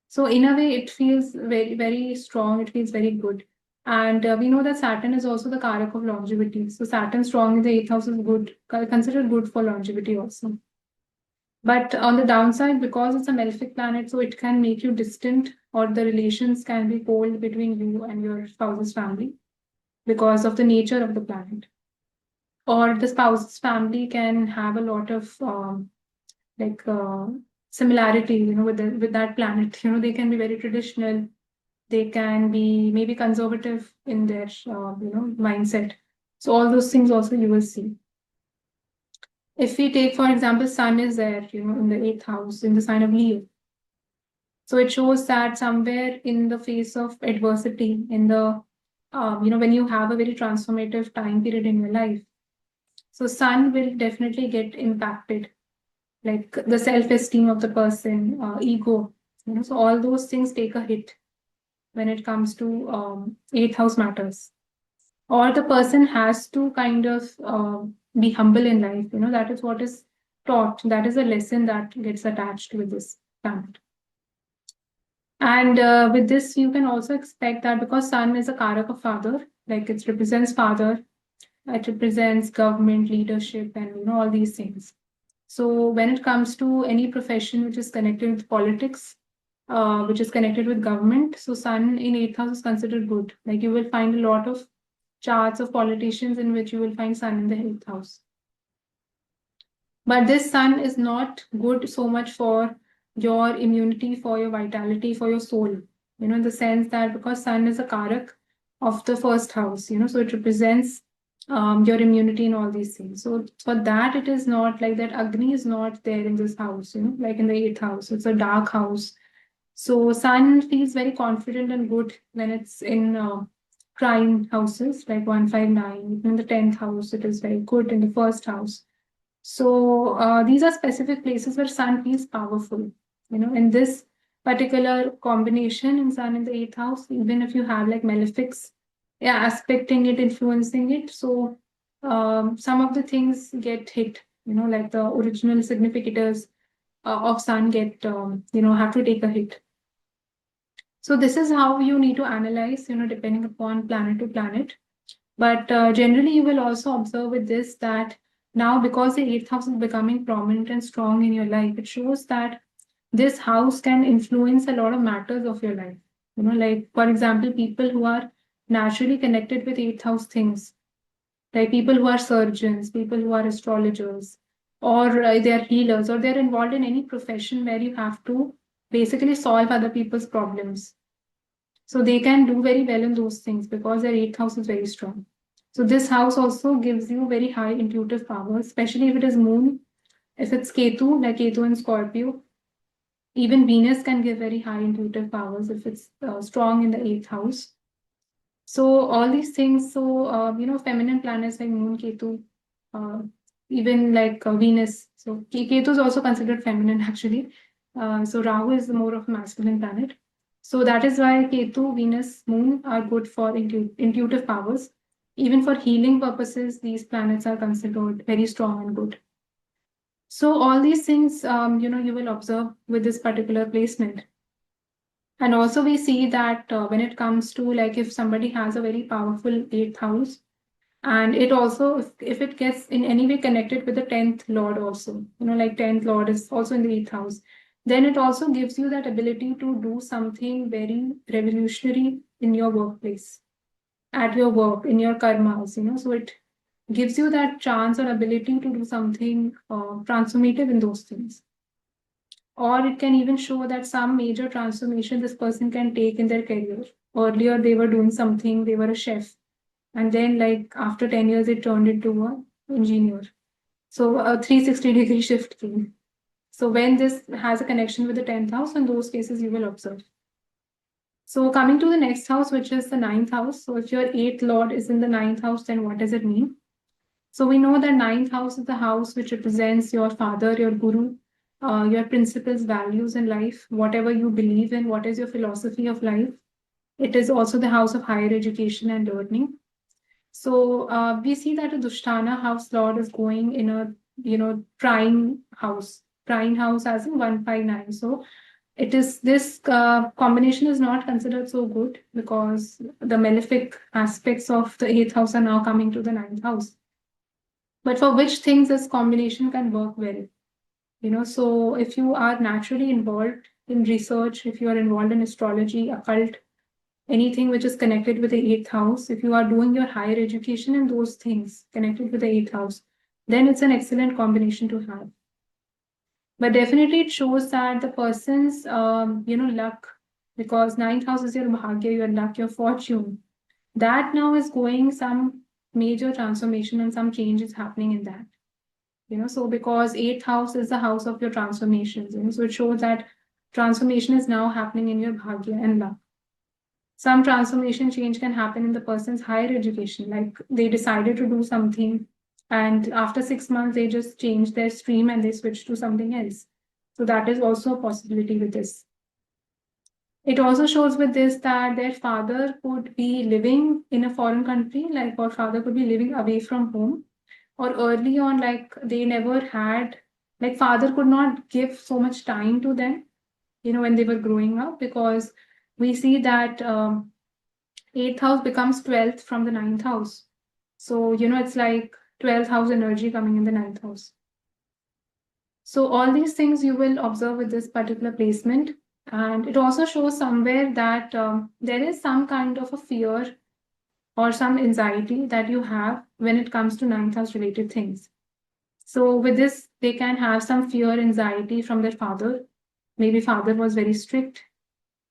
So in a way, it feels very, very strong. It feels very good. And we know that Saturn is also the Karak of longevity. So Saturn strong in the eighth house is good, considered good for longevity also. But on the downside, because it's a malefic planet, so it can make you distant, or the relations can be cold between you and your spouse's family because of the nature of the planet. Or the spouse's family can have a lot of like similarity, with that planet. They can be very traditional. They can be maybe conservative in their mindset. So all those things also you will see. If we take, for example, Sun is there, in the eighth house, in the sign of Leo. So it shows that somewhere in the face of adversity, in the, when you have a very transformative time period in your life, so Sun will definitely get impacted, like the self-esteem of the person, ego, so all those things take a hit when it comes to eighth house matters. Or the person has to kind of be humble in life. That is what is taught. That is a lesson that gets attached with this planet. And with this, you can also expect that because Sun is a Karaka father, like it represents father, it represents government, leadership, and all these things. So when it comes to any profession which is connected with politics, which is connected with government, so Sun in eighth house is considered good. Like you will find a lot of charts of politicians in which you will find Sun in the eighth house. But this Sun is not good so much for your immunity, for your vitality, for your soul. In the sense that because Sun is a Karak of the first house, so it represents your immunity and all these things. So for that, it is not like that. Agni is not there in this house, like in the eighth house. It's a dark house. So Sun feels very confident and good when it's in trine houses like 159. In the 10th house, it is very good in the first house. So these are specific places where Sun feels powerful. In this particular combination in Sun in the eighth house, even if you have like malefics, yeah, aspecting it, influencing it, so some of the things get hit. Like the original significators of Sun get, have to take a hit. So this is how you need to analyze, depending upon planet to planet. But generally, you will also observe with this that now, because the eighth house is becoming prominent and strong in your life, it shows that this house can influence a lot of matters of your life. Like for example, people who are naturally connected with eighth house things, like people who are surgeons, people who are astrologers, or they are healers, or they're involved in any profession where you have to basically solve other people's problems. So they can do very well in those things because their eighth house is very strong. So this house also gives you very high intuitive power, especially if it is moon. If it's Ketu, like Ketu in Scorpio, even Venus can give very high intuitive powers if it's strong in the eighth house. So all these things, so feminine planets like Moon, Ketu, uh, even like Venus. So Ketu is also considered feminine actually. So Rahu is more of a masculine planet. So that is why Ketu, Venus, Moon are good for intuitive powers. Even for healing purposes, these planets are considered very strong and good. So all these things, you will observe with this particular placement. And also we see that when it comes to like if somebody has a very powerful eighth house, and it also if it gets in any way connected with the 10th lord also, like 10th lord is also in the eighth house, then it also gives you that ability to do something very revolutionary in your workplace, at your work, in your karmas, so it gives you that chance or ability to do something transformative in those things. Or it can even show that some major transformation this person can take in their career. Earlier, they were doing something, they were a chef. And then, like, after 10 years, it turned into an engineer. So, a 360-degree shift came. So, when this has a connection with the 10th house, in those cases, you will observe. So, coming to the next house, which is the ninth house. So, if your eighth lord is in the ninth house, then what does it mean? So, we know that ninth house is the house which represents your father, your guru, your principles, values in life, whatever you believe in, what is your philosophy of life. It is also the house of higher education and learning. So we see that a Dushtana house lord is going in a trine house. Trine house as in 159. So it is this combination is not considered so good because the malefic aspects of the eighth house are now coming to the ninth house. But for which things this combination can work well. So if you are naturally involved in research, if you are involved in astrology, occult, anything which is connected with the eighth house, if you are doing your higher education and those things connected with the eighth house, then it's an excellent combination to have. But definitely it shows that the person's luck, because ninth house is your bhagya, your luck, your fortune, that now is going some major transformation and some change is happening in that. So because eighth house is the house of your transformations, so it shows that transformation is now happening in your bhagya and luck. Some transformation change can happen in the person's higher education, like they decided to do something And after 6 months, they just change their stream and they switch to something else. So that is also a possibility with this. It also shows with this that their father could be living in a foreign country, like, or father could be living away from home, or early on, like, they never had, like, father could not give so much time to them, when they were growing up, because we see that eighth house becomes 12th from the ninth house. So, it's like 12th house energy coming in the ninth house. So all these things you will observe with this particular placement. And it also shows somewhere that there is some kind of a fear or some anxiety that you have when it comes to ninth house related things. So with this, they can have some fear, anxiety from their father. Maybe father was very strict.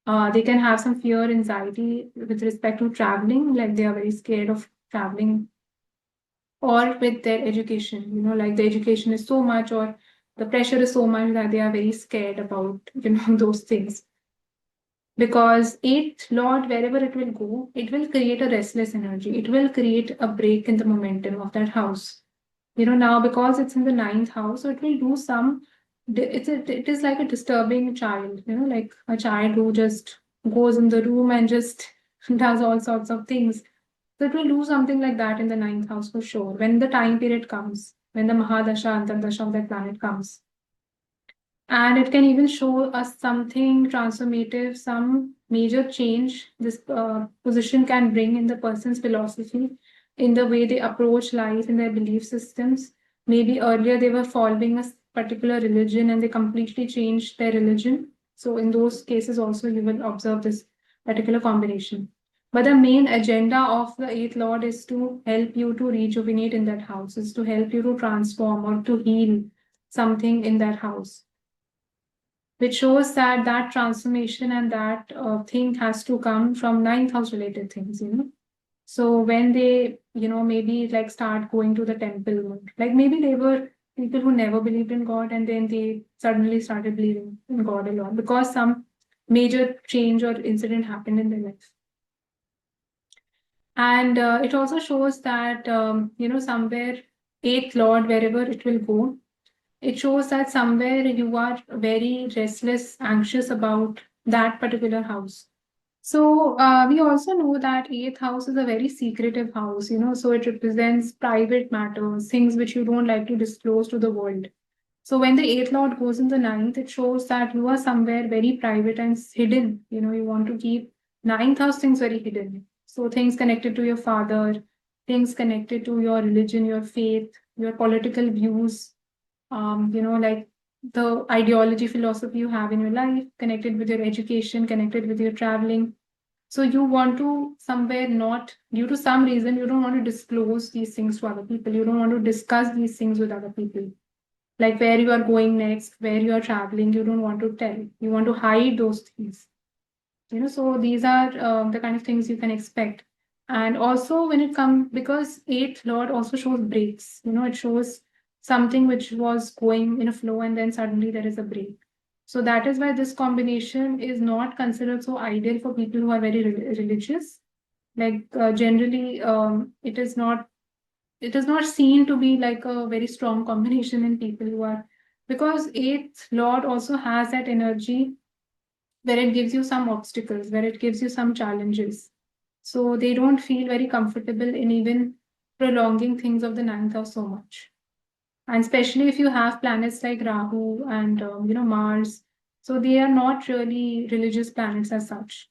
They can have some fear, anxiety with respect to traveling, like they are very scared of traveling, or with their education, like the education is so much, or the pressure is so much that they are very scared about, those things. Because eighth lord, wherever it will go, it will create a restless energy. It will create a break in the momentum of that house. Now because it's in the ninth house, so it will do some, it is like a disturbing child, like a child who just goes in the room and just does all sorts of things. So it will do something like that in the ninth house for sure. When the time period comes, when the Mahadasha, Antardasha of that planet comes. And it can even show us something transformative, some major change this position can bring in the person's philosophy, in the way they approach life, in their belief systems. Maybe earlier they were following a particular religion and they completely changed their religion. So, in those cases, also, you will observe this particular combination. But the main agenda of the eighth lord is to help you to rejuvenate in that house, is to help you to transform or to heal something in that house, which shows that that transformation and that thing has to come from ninth house related things. So when they, maybe like start going to the temple, like maybe they were people who never believed in God and then they suddenly started believing in God a lot because some major change or incident happened in their life. And it also shows that, somewhere eighth lord, wherever it will go, it shows that somewhere you are very restless, anxious about that particular house. So we also know that eighth house is a very secretive house, so it represents private matters, things which you don't like to disclose to the world. So when the eighth lord goes in the ninth, it shows that you are somewhere very private and hidden. You want to keep ninth house things very hidden. So things connected to your father, things connected to your religion, your faith, your political views, like the ideology, philosophy you have in your life, connected with your education, connected with your traveling. So you want to somewhere not, due to some reason, you don't want to disclose these things to other people. You don't want to discuss these things with other people. Like where you are going next, where you are traveling, you don't want to tell. You want to hide those things. So these are the kind of things you can expect. And also when it comes, because eighth lord also shows breaks, it shows something which was going in a flow and then suddenly there is a break. So that is why this combination is not considered so ideal for people who are very religious. Like generally, it is not seen to be like a very strong combination in people who are, because eighth lord also has that energy where it gives you some obstacles, where it gives you some challenges. So they don't feel very comfortable in even prolonging things of the ninth house so much. And especially if you have planets like Rahu and Mars, so they are not really religious planets as such.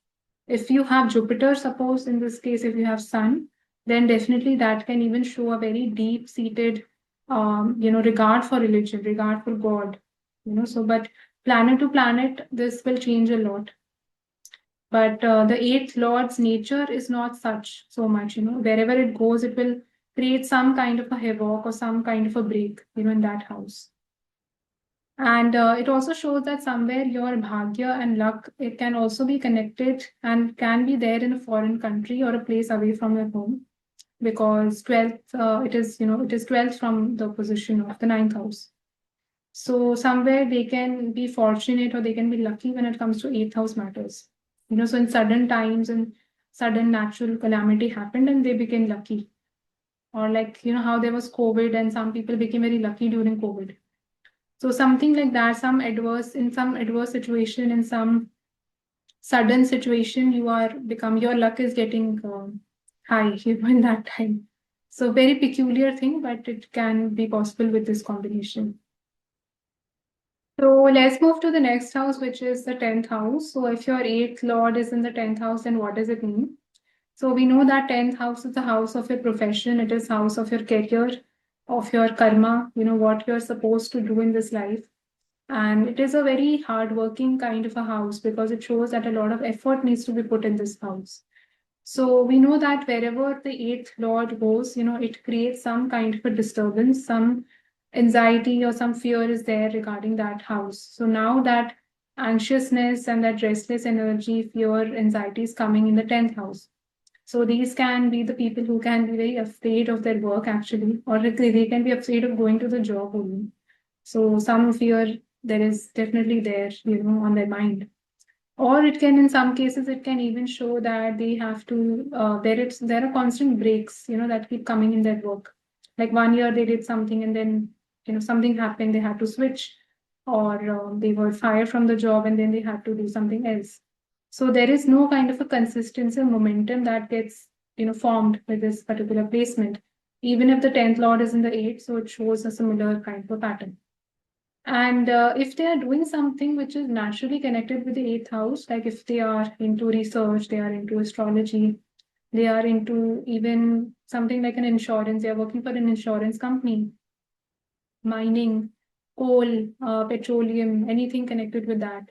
If you have Jupiter, suppose in this case, if you have Sun, then definitely that can even show a very deep-seated, regard for religion, regard for God. So but planet to planet, this will change a lot. But the eighth lord's nature is not such so much. Wherever it goes, it will create some kind of a havoc or some kind of a break, in that house. And it also shows that somewhere your bhagya and luck, it can also be connected and can be there in a foreign country or a place away from your home, because 12th, it is 12th from the position of the ninth house. So somewhere they can be fortunate or they can be lucky when it comes to eighth house matters. So in sudden times and sudden natural calamity happened and they became lucky. or like, how there was COVID and some people became very lucky during COVID. So something like that, some adverse situation, in some sudden situation, your luck is getting high, in that time. So very peculiar thing, but it can be possible with this combination. So let's move to the next house, which is the 10th house. So if your eighth lord is in the 10th house, then what does it mean? So we know that 10th house is the house of your profession. It is house of your career, of your karma, what you're supposed to do in this life. And it is a very hardworking kind of a house because it shows that a lot of effort needs to be put in this house. So we know that wherever the eighth lord goes, it creates some kind of a disturbance, some anxiety or some fear is there regarding that house. So now that anxiousness and that restless energy, fear, anxiety is coming in the 10th house. So these can be the people who can be very afraid of their work actually, or they can be afraid of going to the job only. So some fear there is definitely there, on their mind. Or it can, in some cases, it can even show that they have to, there are constant breaks, that keep coming in their work. Like 1 year they did something and then, something happened, they had to switch, or they were fired from the job and then they had to do something else. So there is no kind of a consistency or momentum that gets, formed with this particular placement. Even if the 10th lord is in the 8th, so it shows a similar kind of a pattern. And if they are doing something which is naturally connected with the 8th house, like if they are into research, they are into astrology, they are into even something like an insurance, they are working for an insurance company, mining, coal, petroleum, anything connected with that.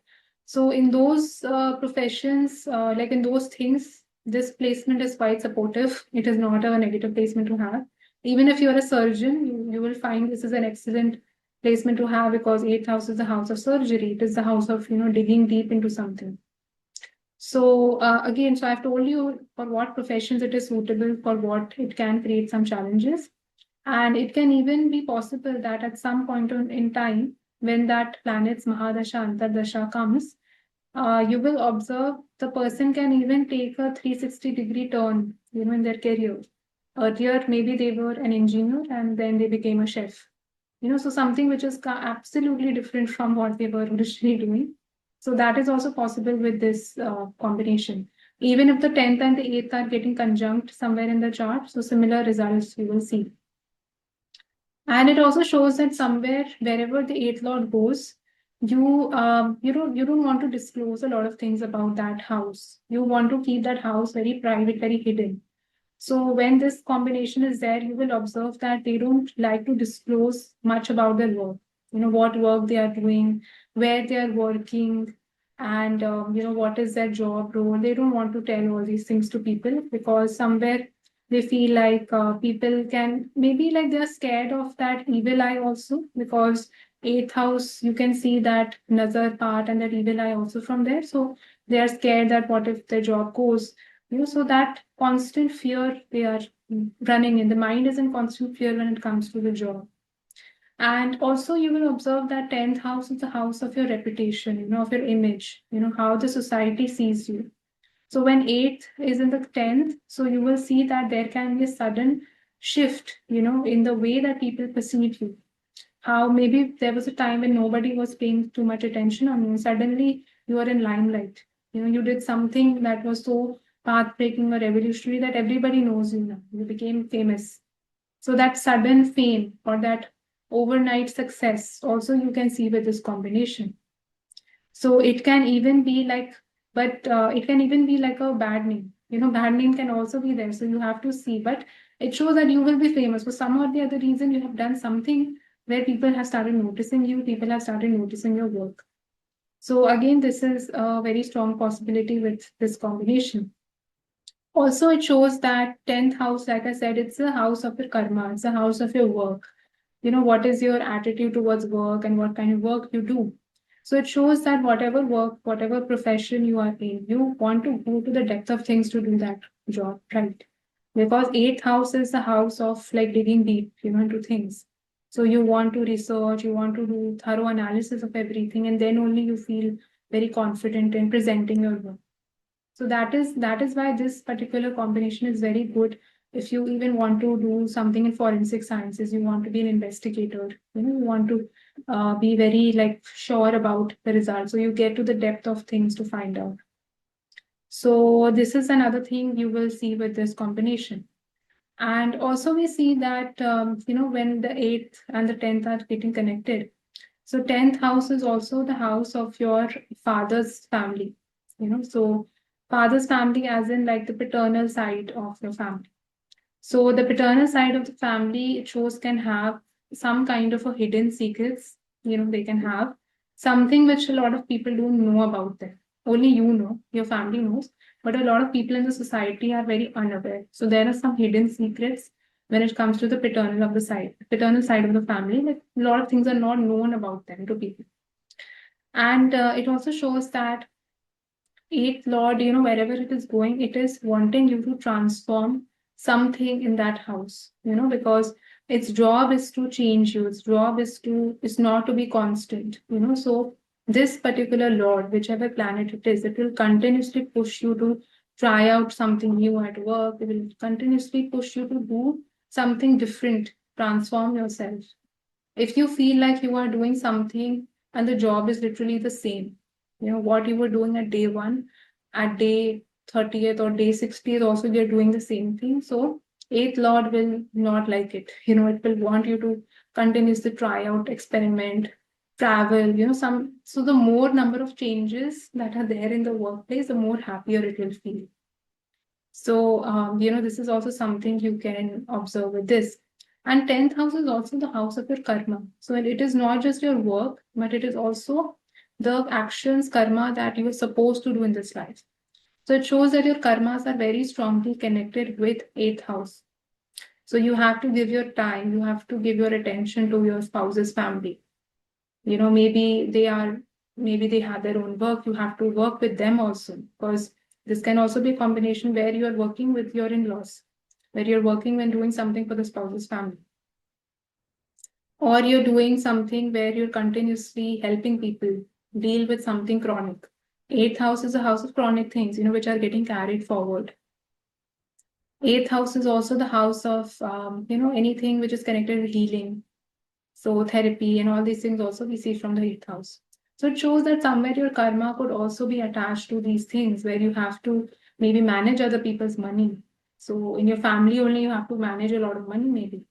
So in those professions, like in those things, this placement is quite supportive. It is not a negative placement to have. Even if you're a surgeon, you will find this is an excellent placement to have because eighth house is the house of surgery. It is the house of, digging deep into something. So again, so I've told you for what professions it is suitable, for what it can create some challenges. And it can even be possible that at some point in time, when that planet's Mahadasha, Antardasha comes, you will observe the person can even take a 360-degree turn, in their career. Earlier, maybe they were an engineer and then they became a chef. So something which is absolutely different from what they were originally doing. So that is also possible with this combination. Even if the 10th and the 8th are getting conjunct somewhere in the chart, so similar results you will see. And it also shows that somewhere, wherever the eighth lord goes, you don't want to disclose a lot of things about that house. You want to keep that house very private, very hidden. So when this combination is there, you will observe that they don't like to disclose much about their work. What work they are doing, where they are working, and what is their job role. They don't want to tell all these things to people because somewhere they feel like people can maybe like they're scared of that evil eye also because eighth house you can see that nazar part and that evil eye also from there. So they are scared that what if their job goes, so that constant fear they are running in the mind is in constant fear when it comes to the job. And also you will observe that 10th house is the house of your reputation, of your image, how the society sees you. So when 8th is in the 10th, so you will see that there can be a sudden shift, in the way that people perceive you. How maybe there was a time when nobody was paying too much attention on you. Suddenly you are in limelight. You did something that was so path-breaking or revolutionary that everybody knows you now. You became famous. So that sudden fame or that overnight success also you can see with this combination. So it can even be like, but it can even be like a bad name. Bad name can also be there. So you have to see, but it shows that you will be famous for some or the other reason. You have done something where people have started noticing you, people have started noticing your work. So again, this is a very strong possibility with this combination. Also, it shows that 10th house, like I said, it's a house of your karma, it's a house of your work. What is your attitude towards work and what kind of work you do. So it shows that whatever work, whatever profession you are in, you want to go to the depth of things to do that job, right? Because eighth house is the house of like digging deep, into things. So you want to research, you want to do thorough analysis of everything, and then only you feel very confident in presenting your work. So that is why this particular combination is very good if you even want to do something in forensic sciences, you want to be an investigator, you want to be very like sure about the results. So you get to the depth of things to find out. So this is another thing you will see with this combination. And also we see that, when the 8th and the 10th are getting connected. So 10th house is also the house of your father's family, so father's family as in like the paternal side of your family. So the paternal side of the family, it shows, can have some kind of a hidden secrets. They can have something which a lot of people don't know about them. Only you know, your family knows, but a lot of people in the society are very unaware. So there are some hidden secrets when it comes to the paternal side of the family. Like a lot of things are not known about them to people. And it also shows that eighth lord, wherever it is going, it is wanting you to transform something in that house, because its job is to change you. Its job is not to be constant, so this particular lord, whichever planet it is, it will continuously push you to try out something new at work. It will continuously push you to do something different, transform yourself. If you feel like you are doing something and the job is literally the same, what you were doing at day one, at day 30th or day 60th, also you're doing the same thing. So, eighth lord will not like it. It will want you to continuously try out, experiment, travel, so the more number of changes that are there in the workplace, the more happier it will feel. So, this is also something you can observe with this. And 10th house is also the house of your karma. So it is not just your work, but it is also the actions, karma that you are supposed to do in this life. So it shows that your karmas are very strongly connected with 8th house. So you have to give your time, you have to give your attention to your spouse's family. Maybe they have their own work. You have to work with them also, because this can also be a combination where you are working with your in-laws, where you're working when doing something for the spouse's family, or you're doing something where you're continuously helping people deal with something chronic. Eighth house is a house of chronic things, which are getting carried forward. Eighth house is also the house of, anything which is connected with healing. So therapy and all these things also we see from the 8th house. So it shows that somewhere your karma could also be attached to these things where you have to maybe manage other people's money. So in your family only you have to manage a lot of money maybe.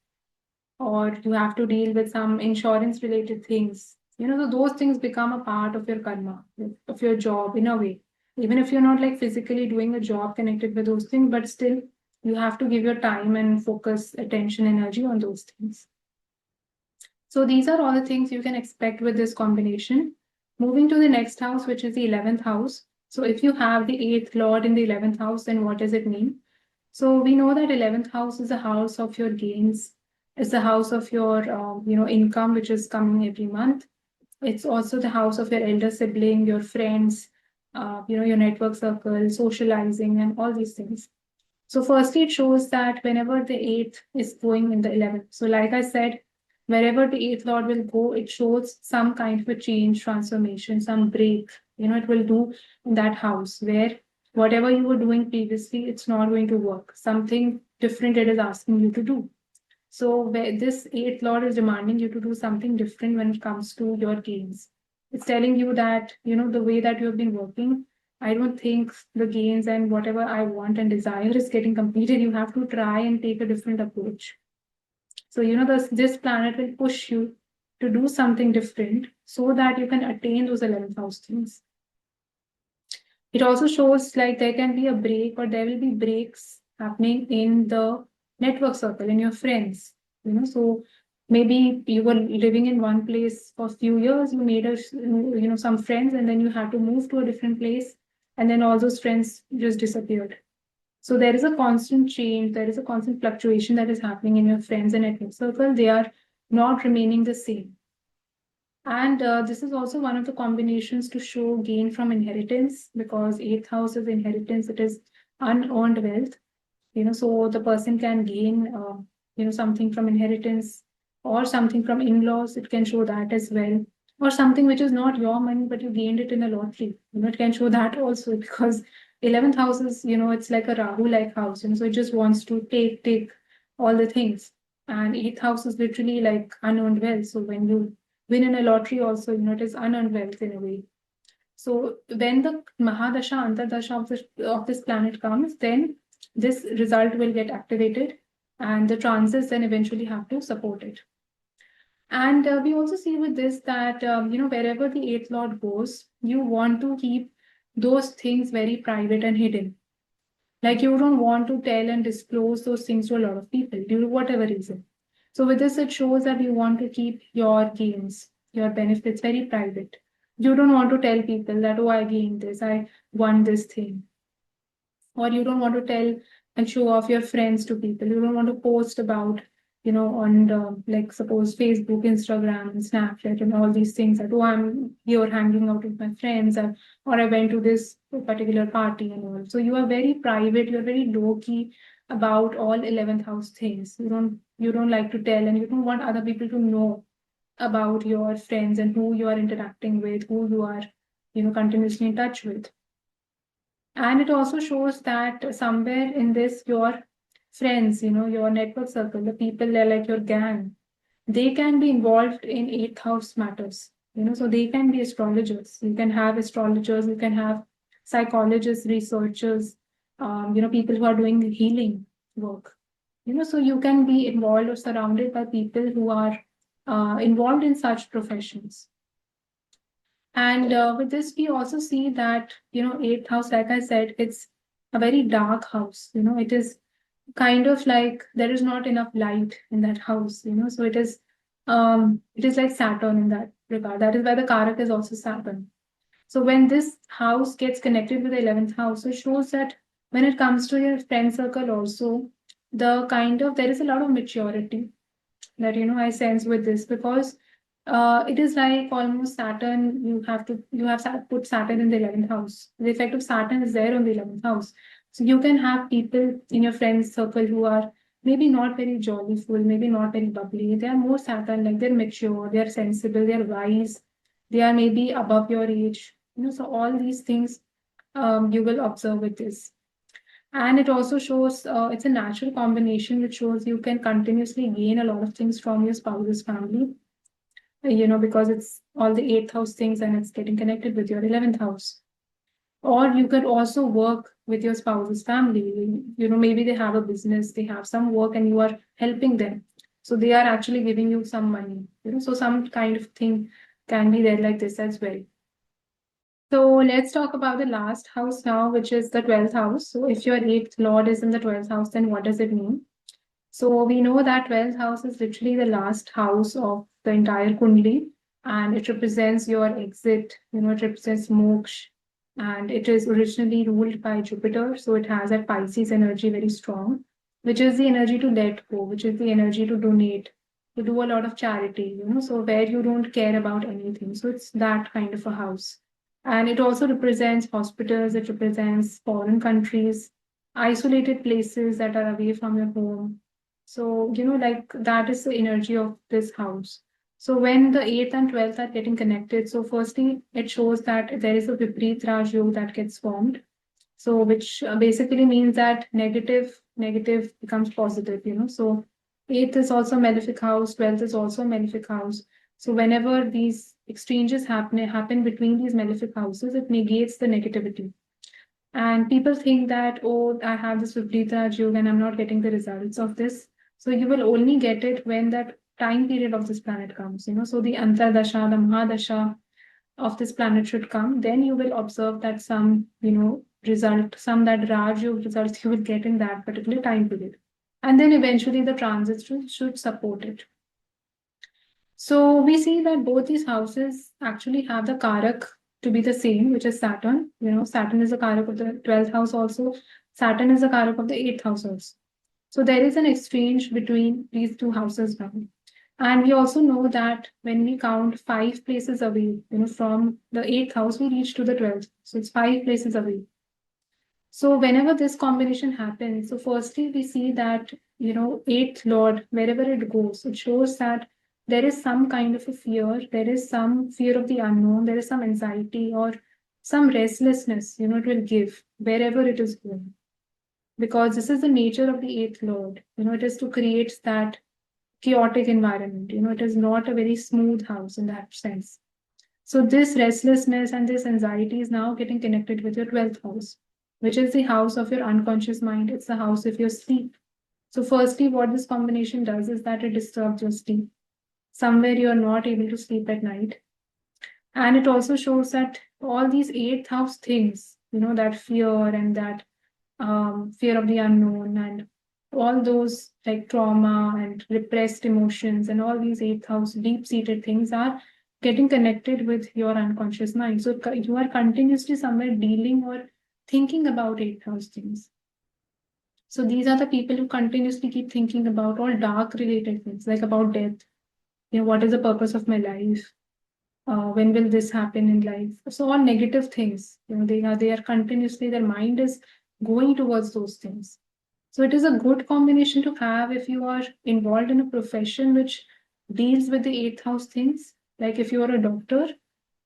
Or you have to deal with some insurance related things. So those things become a part of your karma, of your job in a way. Even if you're not like physically doing a job connected with those things, but still you have to give your time and focus, attention, energy on those things. So these are all the things you can expect with this combination. Moving to the next house, which is the 11th house. So if you have the 8th lord in the 11th house, then what does it mean? So we know that 11th house is a house of your gains. It's the house of your, income, which is coming every month. It's also the house of your elder sibling, your friends, your network circle, socializing, and all these things. So firstly, it shows that whenever the 8th is going in the 11th. So like I said, wherever the 8th lord will go, it shows some kind of a change, transformation, some break, it will do in that house where whatever you were doing previously, it's not going to work. Something different it is asking you to do. So where this 8th lord is demanding you to do something different when it comes to your gains. It's telling you that, the way that you have been working, I don't think the gains and whatever I want and desire is getting completed. You have to try and take a different approach. So, this planet will push you to do something different so that you can attain those 11th house things. It also shows like there can be a break or there will be breaks happening in the network circle, in your friends. So maybe you were living in one place for a few years, you made some friends, and then you had to move to a different place, and then all those friends just disappeared. So there is a constant change, there is a constant fluctuation that is happening in your friends and network circle. They are not remaining the same. And this is also one of the combinations to show gain from inheritance, because 8th house is inheritance, it is unearned wealth. So the person can gain, something from inheritance or something from in-laws. It can show that as well. Or something which is not your money, but you gained it in a lottery. It can show that also, because 11th house is, it's like a Rahu-like house, so it just wants to take all the things. And 8th house is literally like unearned wealth. So when you win in a lottery also, it is unearned wealth in a way. So when the Mahadasha, Antardasha of this planet comes, then this result will get activated and the transits then eventually have to support it. And we also see with this that, wherever the eighth lord goes, you want to keep those things very private and hidden. Like you don't want to tell and disclose those things to a lot of people due to whatever reason. So with this, it shows that you want to keep your gains, your benefits very private. You don't want to tell people that, oh, I gained this, I won this thing. Or you don't want to tell and show off your friends to people. You don't want to post about, on the, like suppose Facebook, Instagram, and Snapchat, and all these things that, oh, I'm here hanging out with my friends, or I went to this particular party and all. So you are very private, you're very low key about all 11th house things. You don't like to tell, and you don't want other people to know about your friends and who you are interacting with, who you are, continuously in touch with. And it also shows that somewhere in this, your friends, your network circle, the people that are like your gang, they can be involved in eighth house matters. So they can be astrologers. You can have astrologers, you can have psychologists, researchers, people who are doing healing work. So you can be involved or surrounded by people who are involved in such professions. And with this, we also see that, eighth house, like I said, it's a very dark house. It is kind of like there is not enough light in that house. So it is like Saturn in that regard. That is why the Karak is also Saturn. So when this house gets connected with the 11th house, it shows that when it comes to your friend circle also, there is a lot of maturity that I sense with this, because it is like almost Saturn. You have put Saturn in the 11th house. The effect of Saturn is there on the 11th house. So you can have people in your friends circle who are maybe not very jollyful, maybe not very bubbly. They are more Saturn, like they're mature, they're sensible, they're wise, they are maybe above your age. So all these things you will observe with this. And it also shows it's a natural combination which shows you can continuously gain a lot of things from your spouse's family, because it's all the eighth house things and it's getting connected with your 11th house. Or you could also work with your spouse's family. Maybe they have a business, they have some work, and you are helping them. So they are actually giving you some money, so some kind of thing can be there like this as well. So let's talk about the last house now, which is the 12th house. So if your eighth lord is in the 12th house, then what does it mean? So we know that 12th house is literally the last house of the entire Kundali, and it represents your exit, it represents moksha, and it is originally ruled by Jupiter. So it has that Pisces energy very strong, which is the energy to let go, which is the energy to donate, to do a lot of charity, so where you don't care about anything. So it's that kind of a house. And it also represents hospitals, it represents foreign countries, isolated places that are away from your home. So, like that is the energy of this house. So when the 8th and 12th are getting connected, so firstly, it shows that there is a Viprit Raj Yoga that gets formed. So which basically means that negative becomes positive, So 8th is also malefic house, 12th is also malefic house. So whenever these exchanges happen between these malefic houses, it negates the negativity. And people think that, oh, I have this Viprita Yoga and I'm not getting the results of this. So you will only get it when that time period of this planet comes, So the Antardasha, the Mahadasha of this planet should come, then you will observe that some, result, some that Raj Yoga results you will get in that particular time period. And then eventually the transits should support it. So we see that both these houses actually have the Karak to be the same, which is Saturn. Saturn is the Karak of the 12th house also. Saturn is the Karak of the 8th house also. So there is an exchange between these two houses now. And we also know that when we count 5 places away, from the 8th house, we reach to the 12th. So it's 5 places away. So whenever this combination happens, so firstly we see that, eighth lord, wherever it goes, it shows that there is some kind of a fear, there is some fear of the unknown, there is some anxiety, or some restlessness, it will give wherever it is going. Because this is the nature of the eighth lord. It is to create that chaotic environment. It is not a very smooth house in that sense. So this restlessness and this anxiety is now getting connected with your 12th house, which is the house of your unconscious mind. It's the house of your sleep. So firstly, what this combination does is that it disturbs your sleep. Somewhere you are not able to sleep at night. And it also shows that all these eighth house things, that fear and that fear of the unknown and all those like trauma and repressed emotions and all these eighth house deep seated things are getting connected with your unconscious mind. So you are continuously somewhere dealing or thinking about eighth house things. So these are the people who continuously keep thinking about all dark related things, like about death. What is the purpose of my life? When will this happen in life? So all negative things. They are continuously, their mind is going towards those things. So it is a good combination to have if you are involved in a profession which deals with the eighth house things. Like if you are a doctor,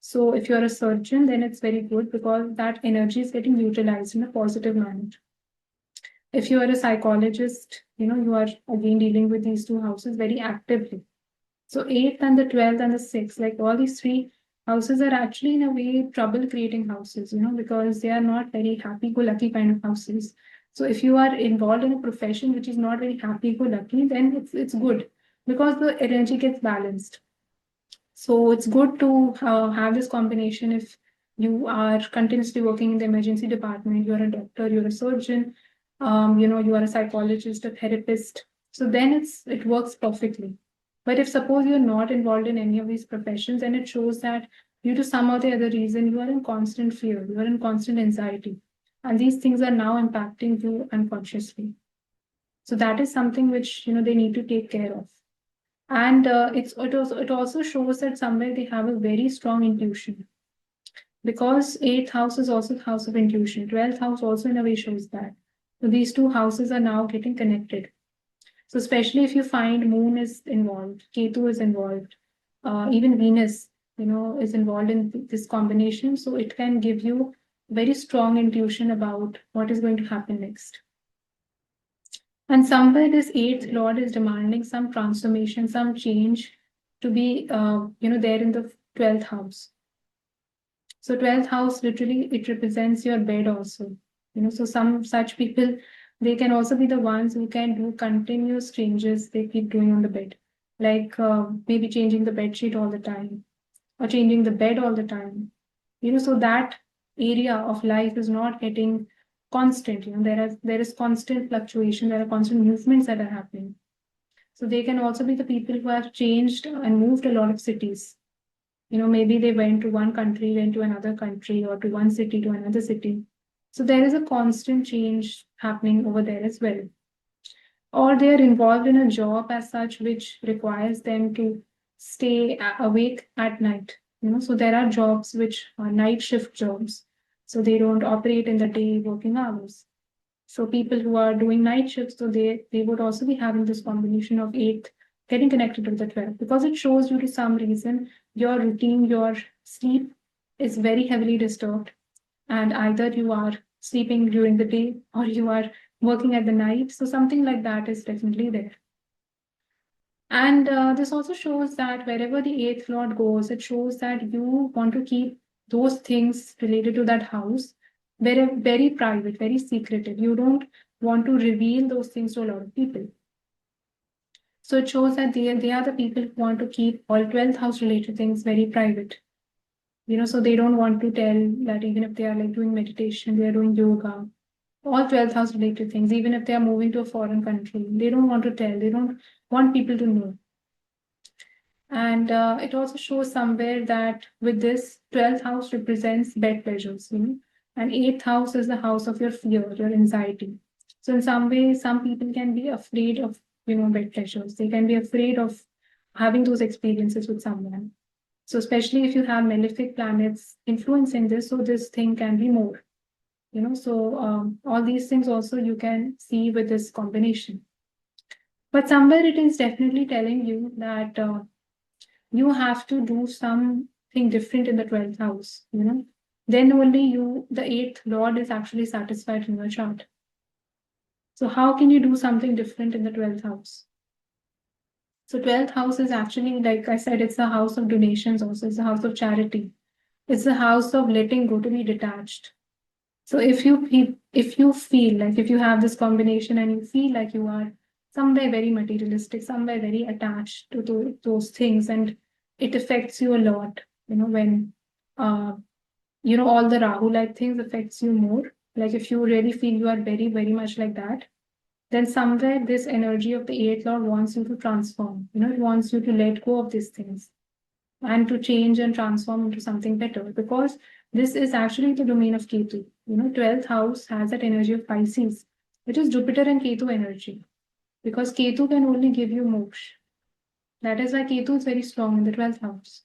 so if you are a surgeon, then it's very good because that energy is getting utilized in a positive manner. If you are a psychologist, you are again dealing with these two houses very actively. So 8th and the 12th and the 6th, like all these three houses are actually in a way trouble creating houses, because they are not very happy go lucky kind of houses. So if you are involved in a profession which is not very happy go lucky, then it's good because the energy gets balanced. So it's good to have this combination if you are continuously working in the emergency department, you're a doctor, you're a surgeon, you are a psychologist, a therapist. So then it works perfectly. But if suppose you're not involved in any of these professions, then it shows that due to some or the other reason, you are in constant fear, you are in constant anxiety. And these things are now impacting you unconsciously. So that is something which they need to take care of. And it also shows that somewhere they have a very strong intuition because eighth house is also the house of intuition. 12th house also in a way shows that. So these two houses are now getting connected. So especially if you find moon is involved, Ketu is involved, even Venus, is involved in this combination. So it can give you very strong intuition about what is going to happen next. And somewhere this eighth lord is demanding some transformation, some change to be, there in the 12th house. So 12th house, literally, it represents your bed also. So some such people, they can also be the ones who can do continuous changes they keep doing on the bed. Like maybe changing the bed sheet all the time or changing the bed all the time. So that area of life is not getting constant. There is constant fluctuation, there are constant movements that are happening. So they can also be the people who have changed and moved a lot of cities. Maybe they went to one country, went to another country, or to one city to another city. So there is a constant change happening over there as well. Or they are involved in a job as such which requires them to stay awake at night. So there are jobs which are night shift jobs. So they don't operate in the day working hours. So people who are doing night shifts, so they would also be having this combination of eight getting connected to the 12 because it shows you to some reason your routine, your sleep is very heavily disturbed. And either you are sleeping during the day or you are working at the night. So something like that is definitely there. And this also shows that wherever the eighth lord goes, it shows that you want to keep those things related to that house very, very private, very secretive. You don't want to reveal those things to a lot of people. So it shows that they are the people who want to keep all 12th house related things very private. So they don't want to tell that even if they are like doing meditation, they are doing yoga, all 12th house related things, even if they are moving to a foreign country, they don't want to tell, they don't want people to know. And it also shows somewhere that with this, 12th house represents bed pleasures, and 8th house is the house of your fear, your anxiety. So in some way, some people can be afraid of, bed pleasures. They can be afraid of having those experiences with someone. So especially if you have malefic planets influencing this, so this thing can be more. So all these things also you can see with this combination. But somewhere it is definitely telling you that you have to do something different in the 12th house. then only the eighth lord is actually satisfied in your chart. So how can you do something different in the 12th house? So 12th house is actually, like I said, it's a house of donations also. It's a house of charity. It's a house of letting go, to be detached. So if you feel like, if you have this combination and you feel like you are somewhere very materialistic, somewhere very attached to those things, and it affects you a lot, when uh, all the Rahu like things affects you more. Like if you really feel you are very, very much like that, then somewhere this energy of the eighth lord wants you to transform. It wants you to let go of these things and to change and transform into something better, because this is actually the domain of Ketu. 12th house has that energy of Pisces, which is Jupiter and Ketu energy, because Ketu can only give you moksha. That is why Ketu is very strong in the 12th house.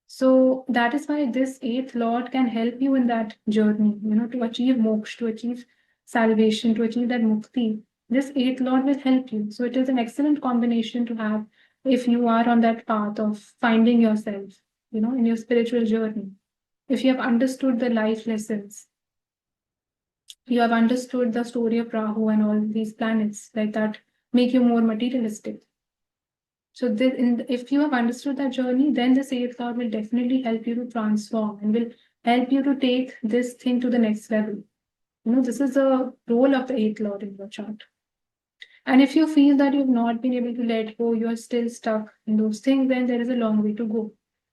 So that is why this eighth lord can help you in that journey, to achieve moksha, to achieve salvation, to achieve that mukti. This eighth lord will help you. So it is an excellent combination to have if you are on that path of finding yourself, in your spiritual journey. If you have understood the life lessons, you have understood the story of Rahu and all these planets like that make you more materialistic. So if you have understood that journey, then the eighth lord will definitely help you to transform and will help you to take this thing to the next level. This is the role of the eighth lord in your chart. And if you feel that you've not been able to let go, you are still stuck in those things, then there is a long way to go.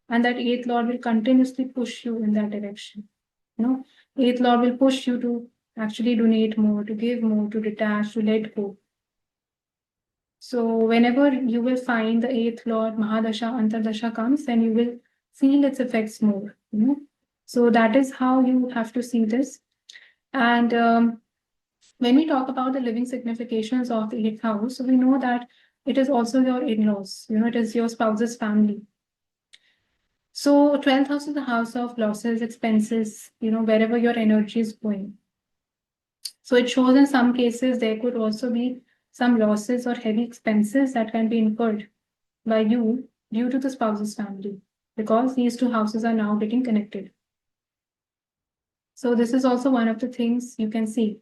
And that eighth lord will continuously push you in that direction. Eighth lord will push you to actually donate more, to give more, to detach, to let go. So whenever you will find the eighth lord, Mahadasha, Antardasha comes, then you will feel its effects more. So that is how you have to see this. And when we talk about the living significations of the eighth house, so we know that it is also your in-laws. It is your spouse's family. So 12th house is the house of losses, expenses. Wherever your energy is going. So it shows in some cases there could also be some losses or heavy expenses that can be incurred by you due to the spouse's family, because these two houses are now getting connected. So this is also one of the things you can see.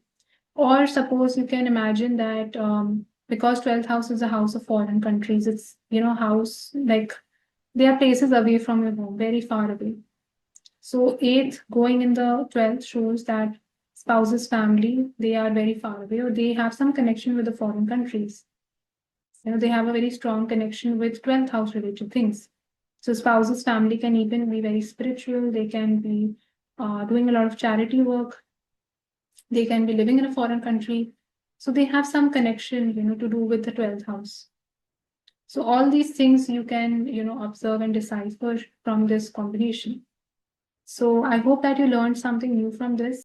Or suppose you can imagine that because 12th house is a house of foreign countries, it's, house like they are places away from your home, very far away. So 8th going in the 12th shows that spouse's family, they are very far away, or they have some connection with the foreign countries. They have a very strong connection with 12th house related things. So spouse's family can even be very spiritual. They can be doing a lot of charity work. They can be living in a foreign country. So they have some connection, to do with the 12th house. So all these things you can, observe and decipher from this combination. So I hope that you learned something new from this.